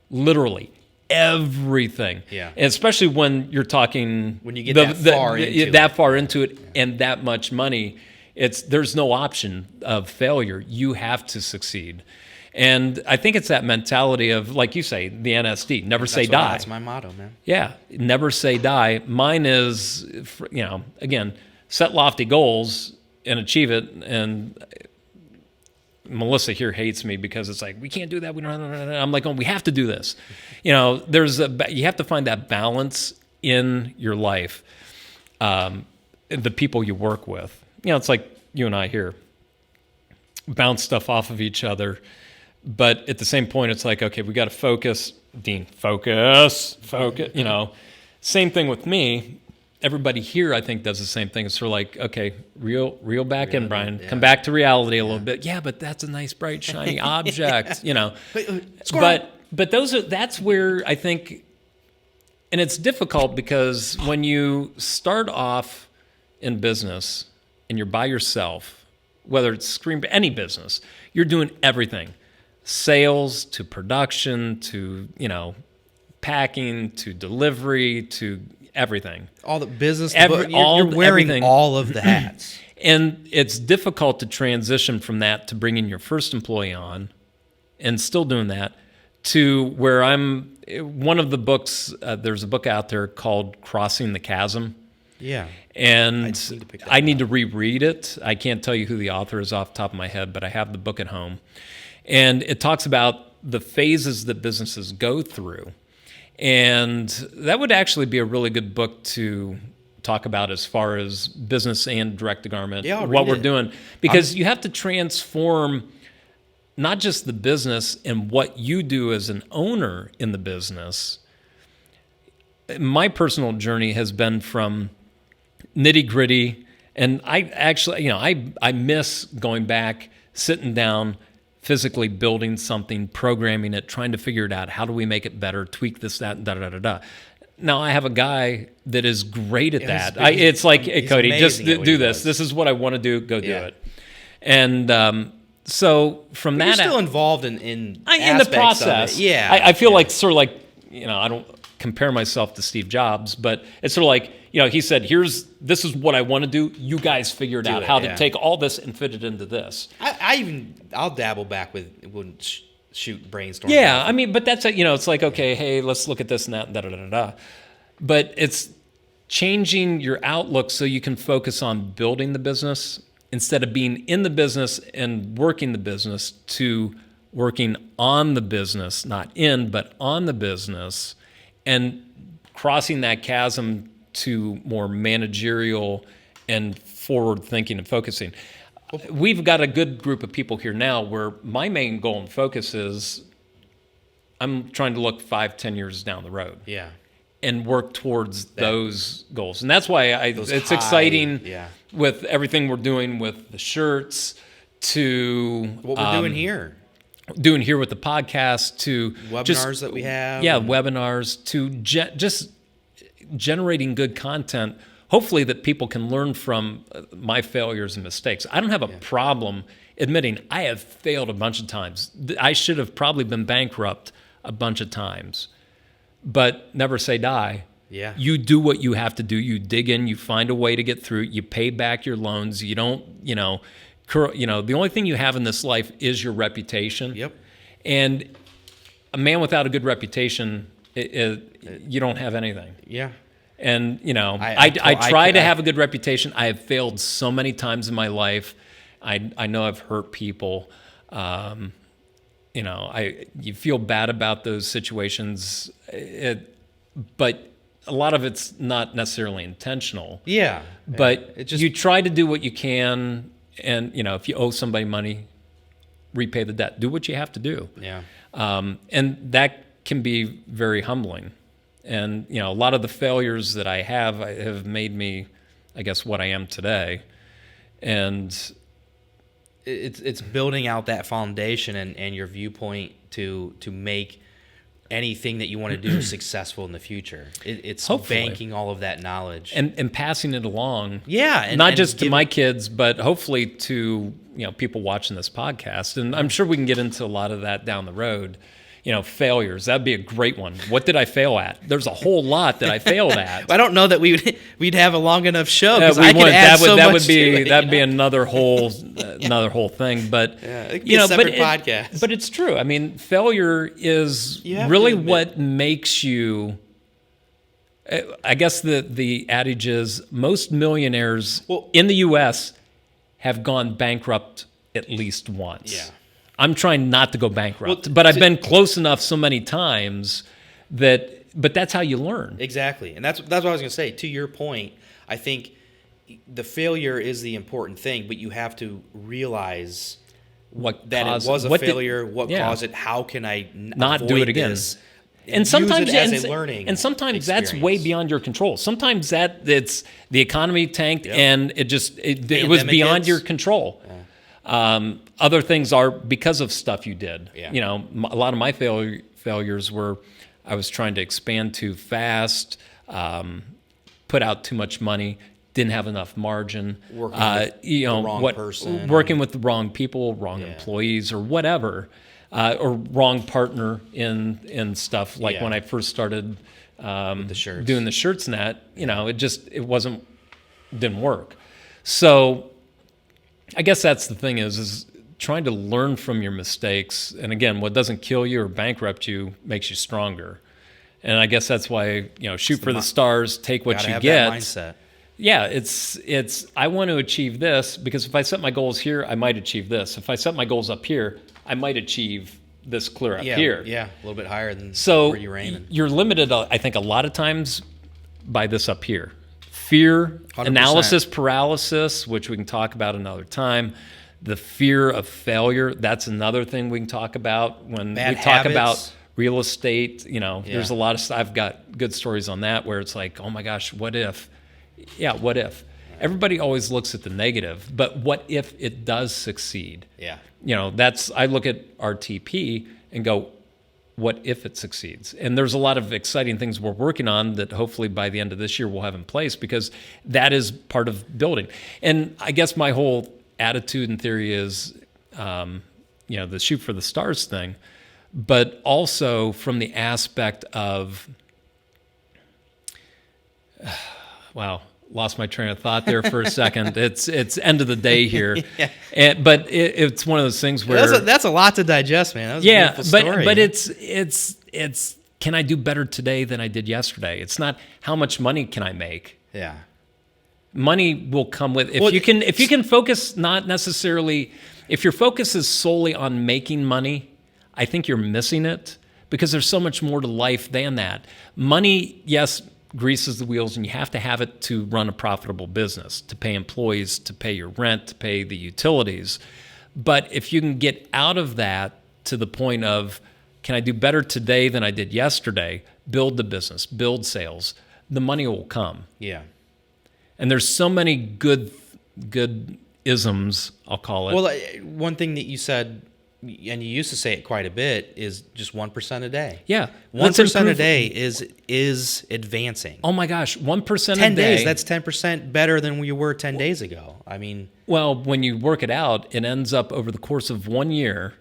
Literally everything. Yeah. And especially when you're talking When you get that far into it. And that much money, there's no option of failure. You have to succeed. And I think it's that mentality of, like you say, the NSD, never say die. That's my motto, man. Yeah, never say die. Mine is, again, set lofty goals and achieve it. And Melissa here hates me because it's like, we can't do that. We don't. I'm like, we have to do this. You have to find that balance in your life. The people you work with. It's like you and I here bounce stuff off of each other. But at the same point, it's like, okay, we got to focus. Dean, focus. Same thing with me. Everybody here, I think, does the same thing. It's sort of like, okay, reel back in, Brian. Yeah. Come back to reality a little bit. Yeah, but that's a nice, bright, shiny object, But that's where I think, and it's difficult because when you start off in business and you're by yourself, whether it's any business, you're doing everything. Sales to production to, packing to delivery to everything. All the business, You're wearing everything. all of the hats. And it's difficult to transition from that to bringing your first employee on and still doing that to where one of the books, there's a book out there called Crossing the Chasm. Yeah. And I need to reread it. I can't tell you who the author is off the top of my head, but I have the book at home. And it talks about the phases that businesses go through. And that would actually be a really good book to talk about as far as business and direct-to-garment, what we're doing. Because you have to transform not just the business and what you do as an owner in the business. My personal journey has been from nitty-gritty, and I actually, I miss going back, sitting down, physically building something, programming it, trying to figure it out. How do we make it better, tweak this, that, da-da-da-da-da. Now, I have a guy that is great at that. It's like, hey, Cody, just do this. This is what I want to do. Go do it. And so from that... You're still involved in the process. Yeah. I feel like sort of like, I don't compare myself to Steve Jobs, but it's sort of like, he said, this is what I want to do. You guys figured out how to take all this and fit it into this. I'll dabble back with shoot brainstorm. Yeah, but that's it's like, okay, hey, let's look at this and that, da da da da. But it's changing your outlook so you can focus on building the business instead of being in the business and working the business to working on the business, not in, but on the business, and crossing that chasm to more managerial and forward thinking and focusing. We've got a good group of people here now where my main goal and focus is I'm trying to look 5-10 years down the road. Yeah. And work towards those goals. And that's why it's exciting with everything we're doing with the shirts to what we're doing here. Doing here with the podcast to webinars that we have. Yeah, webinars to just generating good content, hopefully that people can learn from my failures and mistakes. I don't have a problem admitting I have failed a bunch of times. I should have probably been bankrupt a bunch of times, but never say die. Yeah. You do what you have to do. You dig in, you find a way to get through. You pay back your loans. You don't, the only thing you have in this life is your reputation. Yep. And a man without a good reputation, you don't have anything. Yeah. And, I try to have a good reputation. I have failed so many times in my life. I know I've hurt people. You feel bad about those situations, but a lot of it's not necessarily intentional. Yeah. But you try to do what you can, and, if you owe somebody money, repay the debt. Do what you have to do. Yeah. And that can be very humbling. And, a lot of the failures that I have made me, I guess, what I am today. And it's building out that foundation and your viewpoint to make anything that you want to do successful in the future. It's hopefully banking all of that knowledge. And passing it along. Yeah. Not just to my kids, but hopefully to, people watching this podcast. And I'm sure we can get into a lot of that down the road. Failures. That'd be a great one. What did I fail at? There's a whole lot that I failed at. I don't know that we'd have a long enough show because that'd be another whole thing. But it could be a separate podcast. But it's true. Failure is really what makes you. I guess the adage is most millionaires in the U.S. have gone bankrupt at least once. Yeah. I'm trying not to go bankrupt, but I've been close enough so many times but that's how you learn. Exactly. And that's what I was going to say. To your point, I think the failure is the important thing, but you have to realize it was a failure, what caused it, how can I not do it again? This, and sometimes use it as a learning experience. That's way beyond your control. Sometimes it's the economy tanked and it was beyond your control. Other things are because of stuff you did. Yeah. A lot of my failures were I was trying to expand too fast, put out too much money, didn't have enough margin. Working with the wrong person. Working with the wrong people, wrong employees, or whatever, or wrong partner in stuff. Like when I first started the shirts. doing the shirts and that, didn't work. So I guess that's the thing is trying to learn from your mistakes. And again, what doesn't kill you or bankrupt you makes you stronger. And I guess that's why, shoot for the stars, take what you get. That mindset. Yeah, it's I want to achieve this because if I set my goals here, I might achieve this. If I set my goals up here, I might achieve this clear up here. Yeah, a little bit higher than So where you're aiming. you're limited, I think, a lot of times by this up here. Fear, 100%. analysis paralysis, which we can talk about another time. The fear of failure, that's another thing we can talk about when Bad we talk habits. about real estate. There's a lot of stuff. I've got good stories on that where it's like, oh my gosh, what if? Yeah, what if? Everybody always looks at the negative, but what if it does succeed? Yeah. I look at RTP and go, what if it succeeds? And there's a lot of exciting things we're working on that hopefully by the end of this year we'll have in place because that is part of building. And I guess my whole attitude and theory is, the shoot for the stars thing, but also from the aspect of, wow, lost my train of thought there for a second. It's end of the day here, but it's one of those things where That's a lot to digest, man. That was a beautiful story, but man. it's can I do better today than I did yesterday? It's not how much money can I make. Yeah. Money will come with if you can focus not necessarily if your focus is solely on making money, I think you're missing it because there's so much more to life than that. Money, yes, greases the wheels and you have to have it to run a profitable business, to pay employees, to pay your rent, to pay the utilities. But if you can get out of that to the point of, can I do better today than I did yesterday? Build the business, build sales, the money will come. Yeah. And there's so many good isms, I'll call it. Well, one thing that you said, and you used to say it quite a bit, is just 1% a day. Yeah. 1% a day is advancing. Oh my gosh, 1% a day. 10 days, that's 10% better than we were 10 days ago. I mean, well, when you work it out, it ends up over the course of 1 year,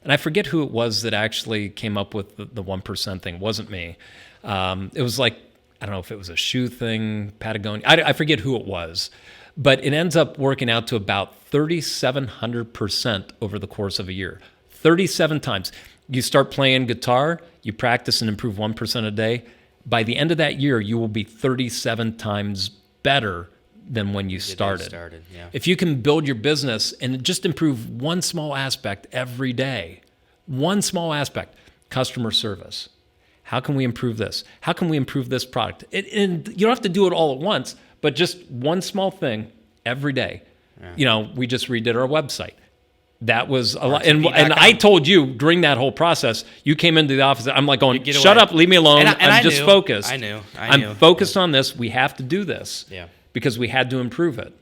and I forget who it was that actually came up with the 1% thing. It wasn't me. It was like, I don't know if it was a shoe thing, Patagonia. I forget who it was. But it ends up working out to about 3,700% over the course of a year. 37 times. You start playing guitar, you practice and improve 1% a day. By the end of that year, you will be 37 times better than when you started. Yeah. If you can build your business and just improve one small aspect every day, one small aspect, customer service. How can we improve this? How can we improve this product? And you don't have to do it all at once, but just one small thing every day. Yeah. We just redid our website. That was a lot. And I told you during that whole process, you came into the office, I'm like going, shut up, leave me alone. I'm just focused. I knew. I'm focused on this. We have to do this. Yeah. Because we had to improve it.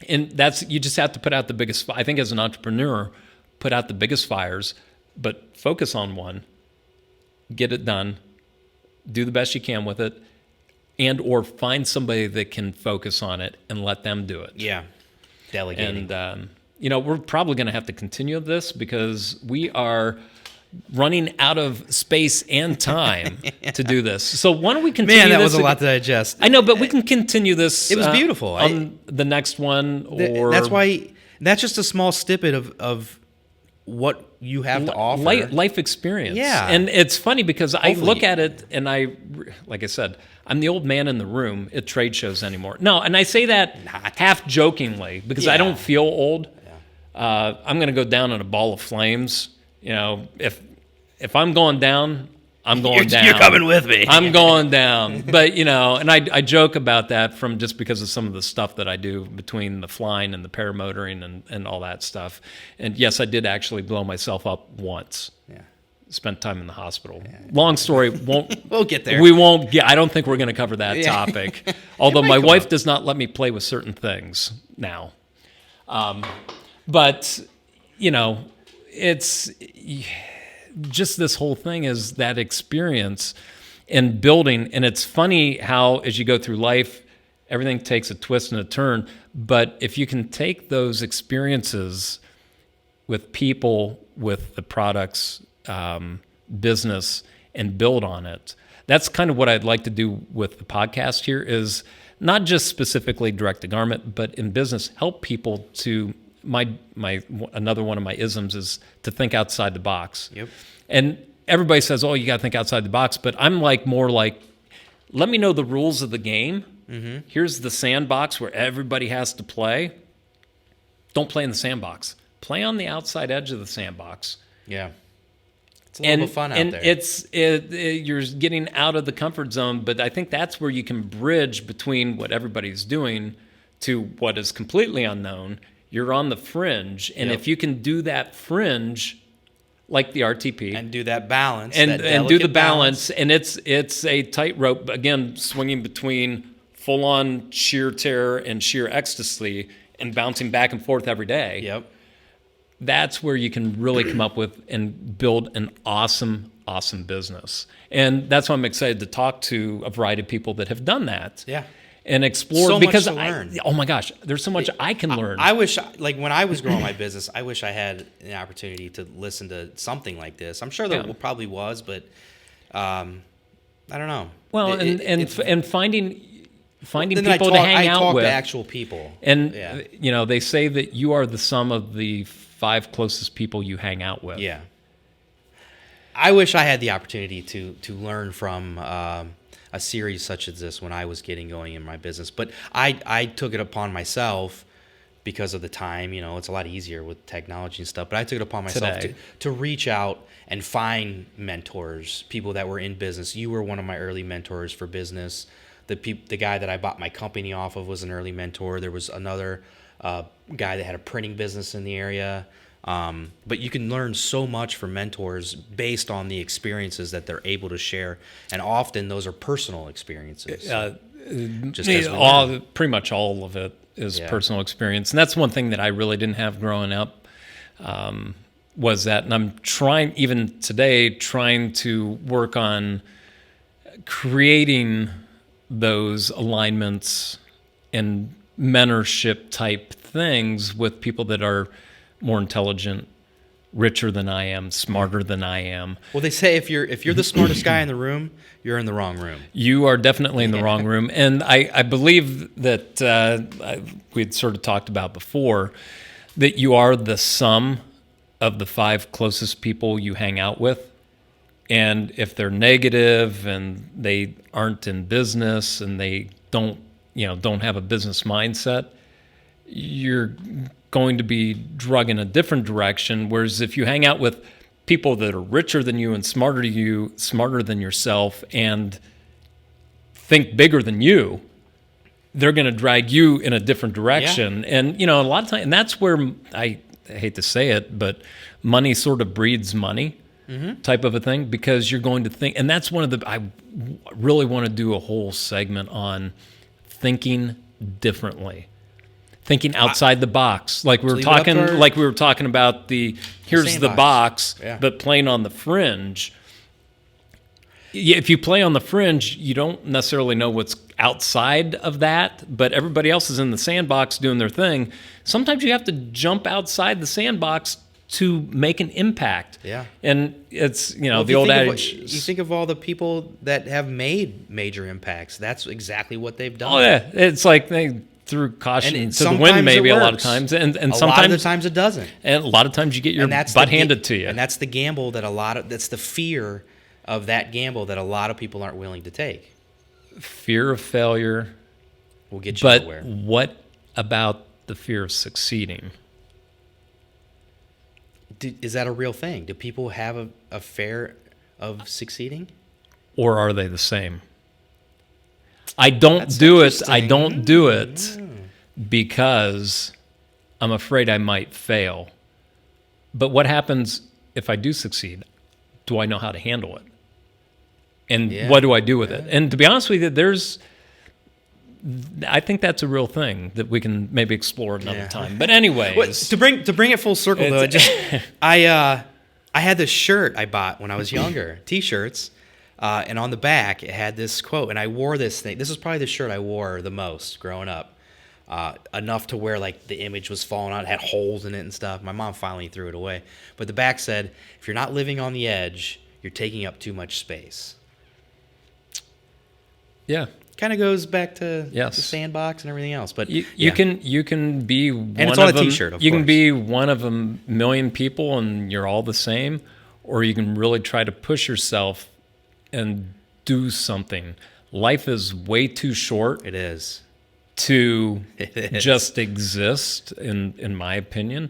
And you just have to put out the biggest, I think as an entrepreneur, put out the biggest fires, but focus on one. Get it done, do the best you can with it, and or find somebody that can focus on it and let them do it. Yeah, delegating. And, we're probably going to have to continue this because we are running out of space and time to do this. So why don't we continue this? Man, that was a lot to digest. I know, but we can continue this. It was beautiful. On the next one. That's just a small snippet of what you have to offer. Life experience. Yeah. And it's funny because I look at it and like I said, I'm the old man in the room at trade shows anymore. No, and I say that half jokingly because I don't feel old. Yeah. I'm going to go down in a ball of flames. If I'm going down, I'm going down. You're coming with me. I'm going down. But, and I joke about that from just because of some of the stuff that I do between the flying and the paramotoring and all that stuff. And yes, I did actually blow myself up once. Yeah. Spent time in the hospital. Yeah. Long story. We'll get there. We won't get. I don't think we're going to cover that topic. Although my wife does not let me play with certain things now. But, it's just this whole thing is that experience and building. And it's funny how as you go through life, everything takes a twist and a turn. But if you can take those experiences with people, with the products, business, and build on it, that's kind of what I'd like to do with the podcast here is not just specifically direct to garment, but in business, help people to my another one of my isms is to think outside the box. Yep. And everybody says, "Oh, you got to think outside the box," but I'm more like, let me know the rules of the game. Mm-hmm. Here's the sandbox where everybody has to play. Don't play in the sandbox. Play on the outside edge of the sandbox. Yeah. It's a little bit of fun out there. You're getting out of the comfort zone, but I think that's where you can bridge between what everybody's doing to what is completely unknown. You're on the fringe, and if you can do that fringe, like the RTP, and do that balance, and do the balance, and it's a tightrope again, swinging between full-on sheer terror and sheer ecstasy, and bouncing back and forth every day. Yep. That's where you can really come up with and build an awesome business. And that's why I'm excited to talk to a variety of people that have done that. Yeah. And explore so because much to learn. Oh my gosh, there's so much I can learn. I wish, like when I was growing my business, I wish I had an opportunity to listen to something like this. I'm sure there probably was, but I don't know. Well, and finding people to hang I out talk with. to actual people. And they say that you are the sum of the 5 closest people you hang out with. Yeah. I wish I had the opportunity to learn from a series such as this when I was getting going in my business. But I took it upon myself because of the time. It's a lot easier with technology and stuff. But I took it upon myself to reach out and find mentors, people that were in business. You were one of my early mentors for business. The guy that I bought my company off of was an early mentor. There was another guy that had a printing business in the area. But you can learn so much from mentors based on the experiences that they're able to share, and often those are personal experiences. Pretty much all of it is personal experience, and that's one thing that I really didn't have growing up. Was that, and I'm trying even today to work on creating those alignments and mentorship type things with people that are more intelligent, richer than I am, smarter than I am. Well, they say if you're the smartest guy in the room, you're in the wrong room. You are definitely in the wrong room. And I believe that we'd sort of talked about before that you are the sum of the 5 closest people you hang out with. And if they're negative and they aren't in business and they don't have a business mindset, you're going to be drug in a different direction. Whereas if you hang out with people that are richer than you and smarter than yourself, and think bigger than you, they're going to drag you in a different direction. Yeah. And a lot of times, and that's where I hate to say it, but money sort of breeds money. Mm-hmm. Type of a thing, because you're going to think, and that's one of the, I really want to do a whole segment on thinking differently, thinking outside the box. Like we were talking about here's the box, but playing on the fringe. If you play on the fringe, you don't necessarily know what's outside of that, but everybody else is in the sandbox doing their thing. Sometimes you have to jump outside the sandbox to make an impact. Yeah. And it's, the old adage. You think of all the people that have made major impacts. That's exactly what they've done. Oh, yeah. It's like they threw caution to the wind maybe a lot of times. And sometimes, a lot of the times it doesn't. And a lot of times you get your butt handed to you. And that's the gamble that's the fear of that gamble that a lot of people aren't willing to take. Fear of failure will get you nowhere. But what about the fear of succeeding? Is that a real thing? Do people have a fear of succeeding? Or are they the same? I don't do it because I'm afraid I might fail. But what happens if I do succeed? Do I know how to handle it? And what do I do with it? And to be honest with you, I think that's a real thing that we can maybe explore another time. But anyways, to bring it full circle though, I had this shirt I bought when I was younger, T-shirts, and on the back it had this quote, and I wore this thing. This is probably the shirt I wore the most growing up, enough to where like the image was falling out, it had holes in it and stuff. My mom finally threw it away, but the back said, "If you're not living on the edge, you're taking up too much space." Yeah. Kind of goes back to Yes. the sandbox and everything else. But You yeah. can be one it's on of a them. t-shirt, of You can course. be one of a million people and you're all the same, or you can really try to push yourself and do something. Life is way too short It is. to It is. just exist, in my opinion.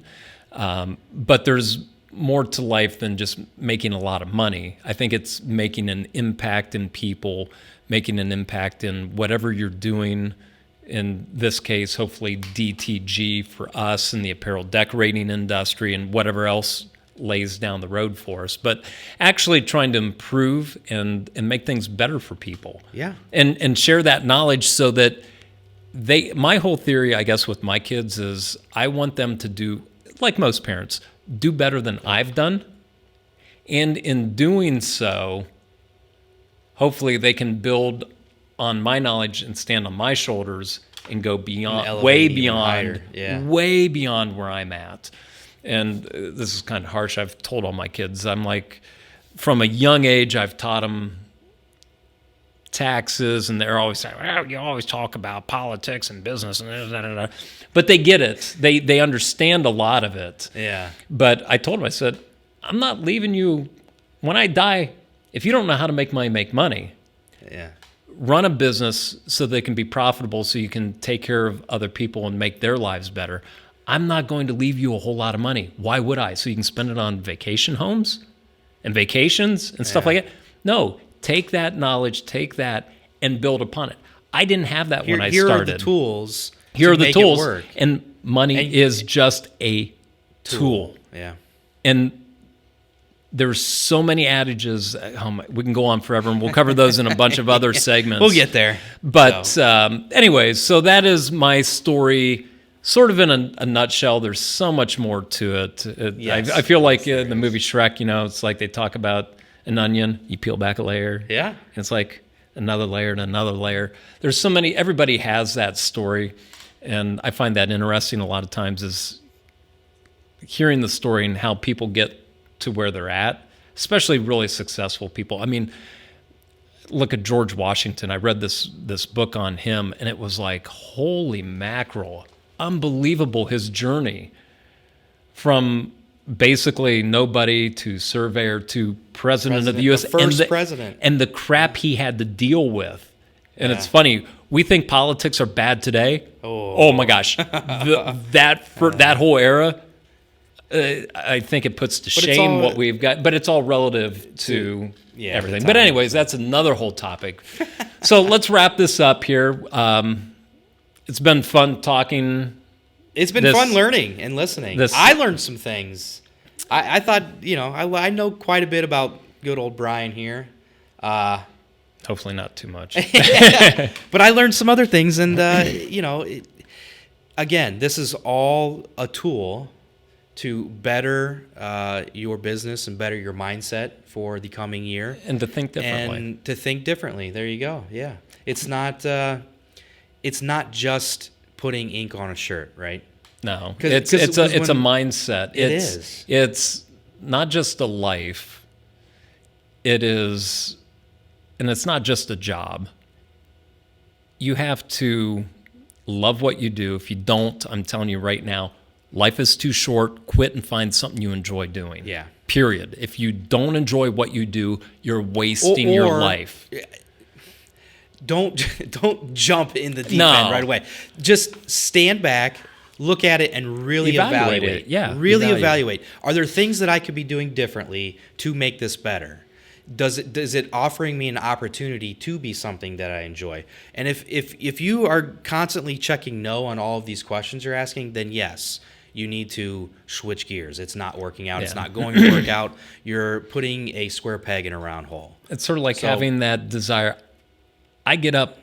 But there's more to life than just making a lot of money. I think it's making an impact in people, making an impact in whatever you're doing. In this case, hopefully DTG for us in the apparel decorating industry and whatever else lays down the road for us. But actually trying to improve and make things better for people. Yeah. And share that knowledge so that my whole theory, I guess, with my kids is I want them to do, like most parents, do better than I've done. And in doing so, hopefully they can build on my knowledge and stand on my shoulders and go beyond, elevate way even beyond, higher. Yeah. way beyond where I'm at. And this is kind of harsh. I've told all my kids, I'm like, from a young age, I've taught them taxes, and they're always saying, well, you always talk about politics and business and da, da, da. But they get it. They understand a lot of it. Yeah. But I told them, I said, I'm not leaving you when I die. If you don't know how to make money, Yeah. run a business so they can be profitable, so you can take care of other people and make their lives better. I'm not going to leave you a whole lot of money. Why would I? So you can spend it on vacation homes and vacations and stuff like that? No, take that knowledge, take that and build upon it. I didn't have that when I Here started. are the tools. Here to are the make tools. It work. And money And- is just a tool. Yeah. And there's so many adages. We can go on forever, and we'll cover those in a bunch of other segments. We'll get there. But anyways, so that is my story, sort of in a nutshell. There's so much more to it. Yes. I feel like in the movie Shrek, it's like they talk about an onion. You peel back a layer. Yeah. And it's like another layer and another layer. There's so many. Everybody has that story, and I find that interesting a lot of times is hearing the story and how people get to where they're at, especially really successful people. I mean, look at George Washington. I read this book on him, and it was like, holy mackerel, unbelievable, his journey from basically nobody to surveyor to president of the U.S. The first president. And the crap he had to deal with. And Yeah. it's funny, we think politics are bad today. Oh my gosh. That whole era, I think it puts to shame what we've got, but it's all relative to everything. But anyways, that's another whole topic. So let's wrap this up here. It's been fun talking. It's been fun learning and listening. I learned some things. I thought, I know quite a bit about good old Brian here. Hopefully not too much. But I learned some other things, and, again, this is all a tool to better your business and better your mindset for the coming year. And to think differently. And to think differently. There you go. Yeah. It's not just putting ink on a shirt, right? No. It's a mindset. Is. It's not just a life. It is, and it's not just a job. You have to love what you do. If you don't, I'm telling you right now, life is too short. Quit and find something you enjoy doing. Yeah. Period. If you don't enjoy what you do, you're wasting your life. Don't jump in the deep end right away. Just stand back, look at it, and really evaluate it. Yeah. Really evaluate. Are there things that I could be doing differently to make this better? Is it offering me an opportunity to be something that I enjoy? And if you are constantly checking no on all of these questions you're asking, then yes, you need to switch gears. It's not working out. Yeah. It's not going to work out. You're putting a square peg in a round hole. It's sort of like having that desire. I get up,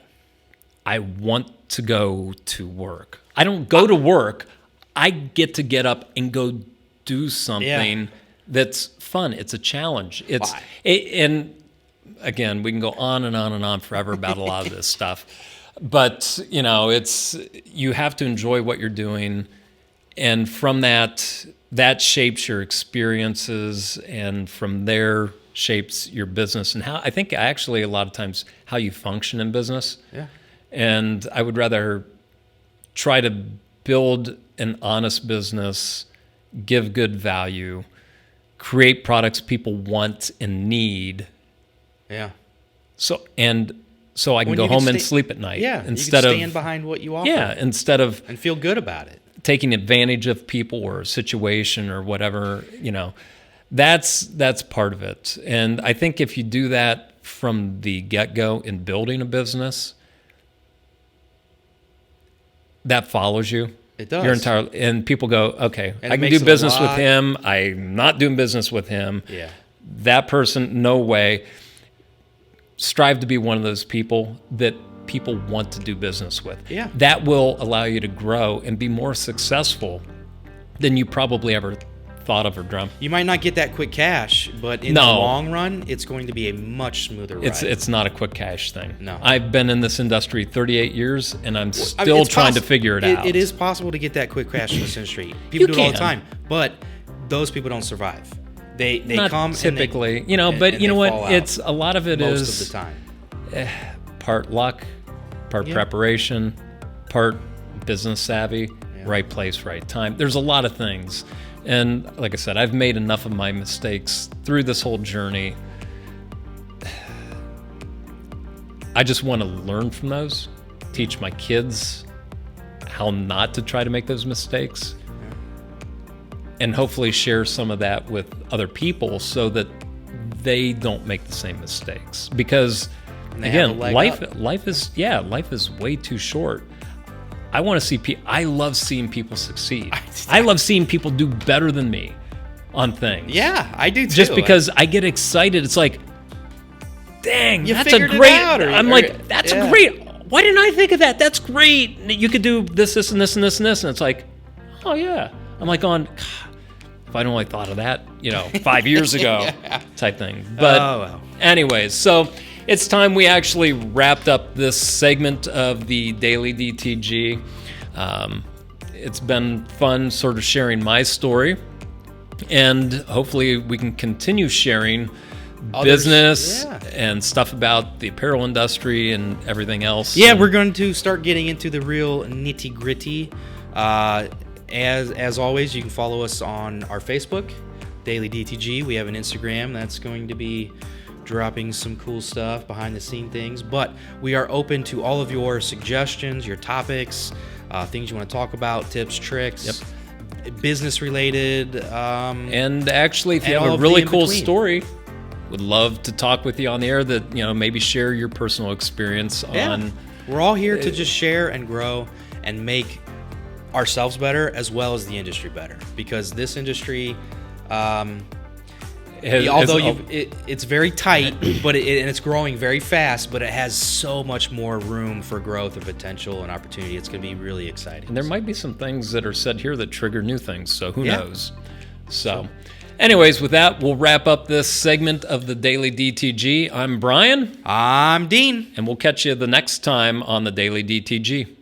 I want to go to work. I don't go to work. I get up and go do something that's fun. It's a challenge. And again, we can go on and on and on forever about a lot of this stuff. But, you have to enjoy what you're doing. And from that shapes your experiences. And from there, shapes your business and how I think actually a lot of times how you function in business. Yeah. And I would rather try to build an honest business, give good value, create products people want and need. Yeah. So I can When go you home can and stay- sleep at night Yeah. instead you can stand of behind what you offer. yeah, instead of And feel good about it. taking advantage of people or a situation or whatever, that's part of it. And I think if you do that from the get-go in building a business, that follows you. It does. Your entire, and people go, okay, And I it can makes do it a business with lot- him. I'm not doing business with him. Yeah. That person, no way. Strive to be one of those people that people want to do business with. Yeah. That will allow you to grow and be more successful than you probably ever thought of or dreamt. You might not get that quick cash, but in the long run, it's going to be a much smoother ride. It's not a quick cash thing. No. I've been in this industry 38 years, and I'm still it's trying to figure it out. It is possible to get that quick cash in this industry. People do it all the can. time, but those people don't survive. They Not come typically, and they, but and you know they what? fall out It's a lot of it most is of the time. part luck, part preparation, part business savvy, right place, right time. There's a lot of things. And like I said, I've made enough of my mistakes through this whole journey. I just want to learn from those, teach my kids how not to try to make those mistakes, and hopefully share some of that with other people so that they don't make the same mistakes. Because they have again, a leg life is way too short. I want to see I love seeing people succeed. I love seeing people do better than me on things. Yeah, I do too. Just because I get excited. It's like, dang, You that's a figured it great. out, I'm like, that's a great. Why didn't I think of that? That's great. You could do this, and this, and this, and this. And it's like, oh yeah. I'm like on. If I'd only thought of that, 5 years ago, type thing. But anyways, so it's time we actually wrapped up this segment of the Daily DTG. It's been fun sort of sharing my story, and hopefully we can continue sharing business and stuff about the apparel industry and everything else. Yeah, we're going to start getting into the real nitty gritty. As always, you can follow us on our Facebook, Daily DTG. We have an Instagram that's going to be dropping some cool stuff, behind the scene things. But we are open to all of your suggestions, your topics, things you want to talk about, tips, tricks, business related. And actually, if you and have all a of really the cool in-between. story, would love to talk with you on the air that, maybe share your personal experience on. We're all here to just share and grow and make ourselves better as well as the industry better, because this industry, it's very tight, but and it's growing very fast, but it has so much more room for growth and potential and opportunity. It's going to be really exciting. And there might be some things that are said here that trigger new things, so who knows? So anyways, with that, we'll wrap up this segment of the Daily DTG. I'm Brian. I'm Dean. And we'll catch you the next time on the Daily DTG.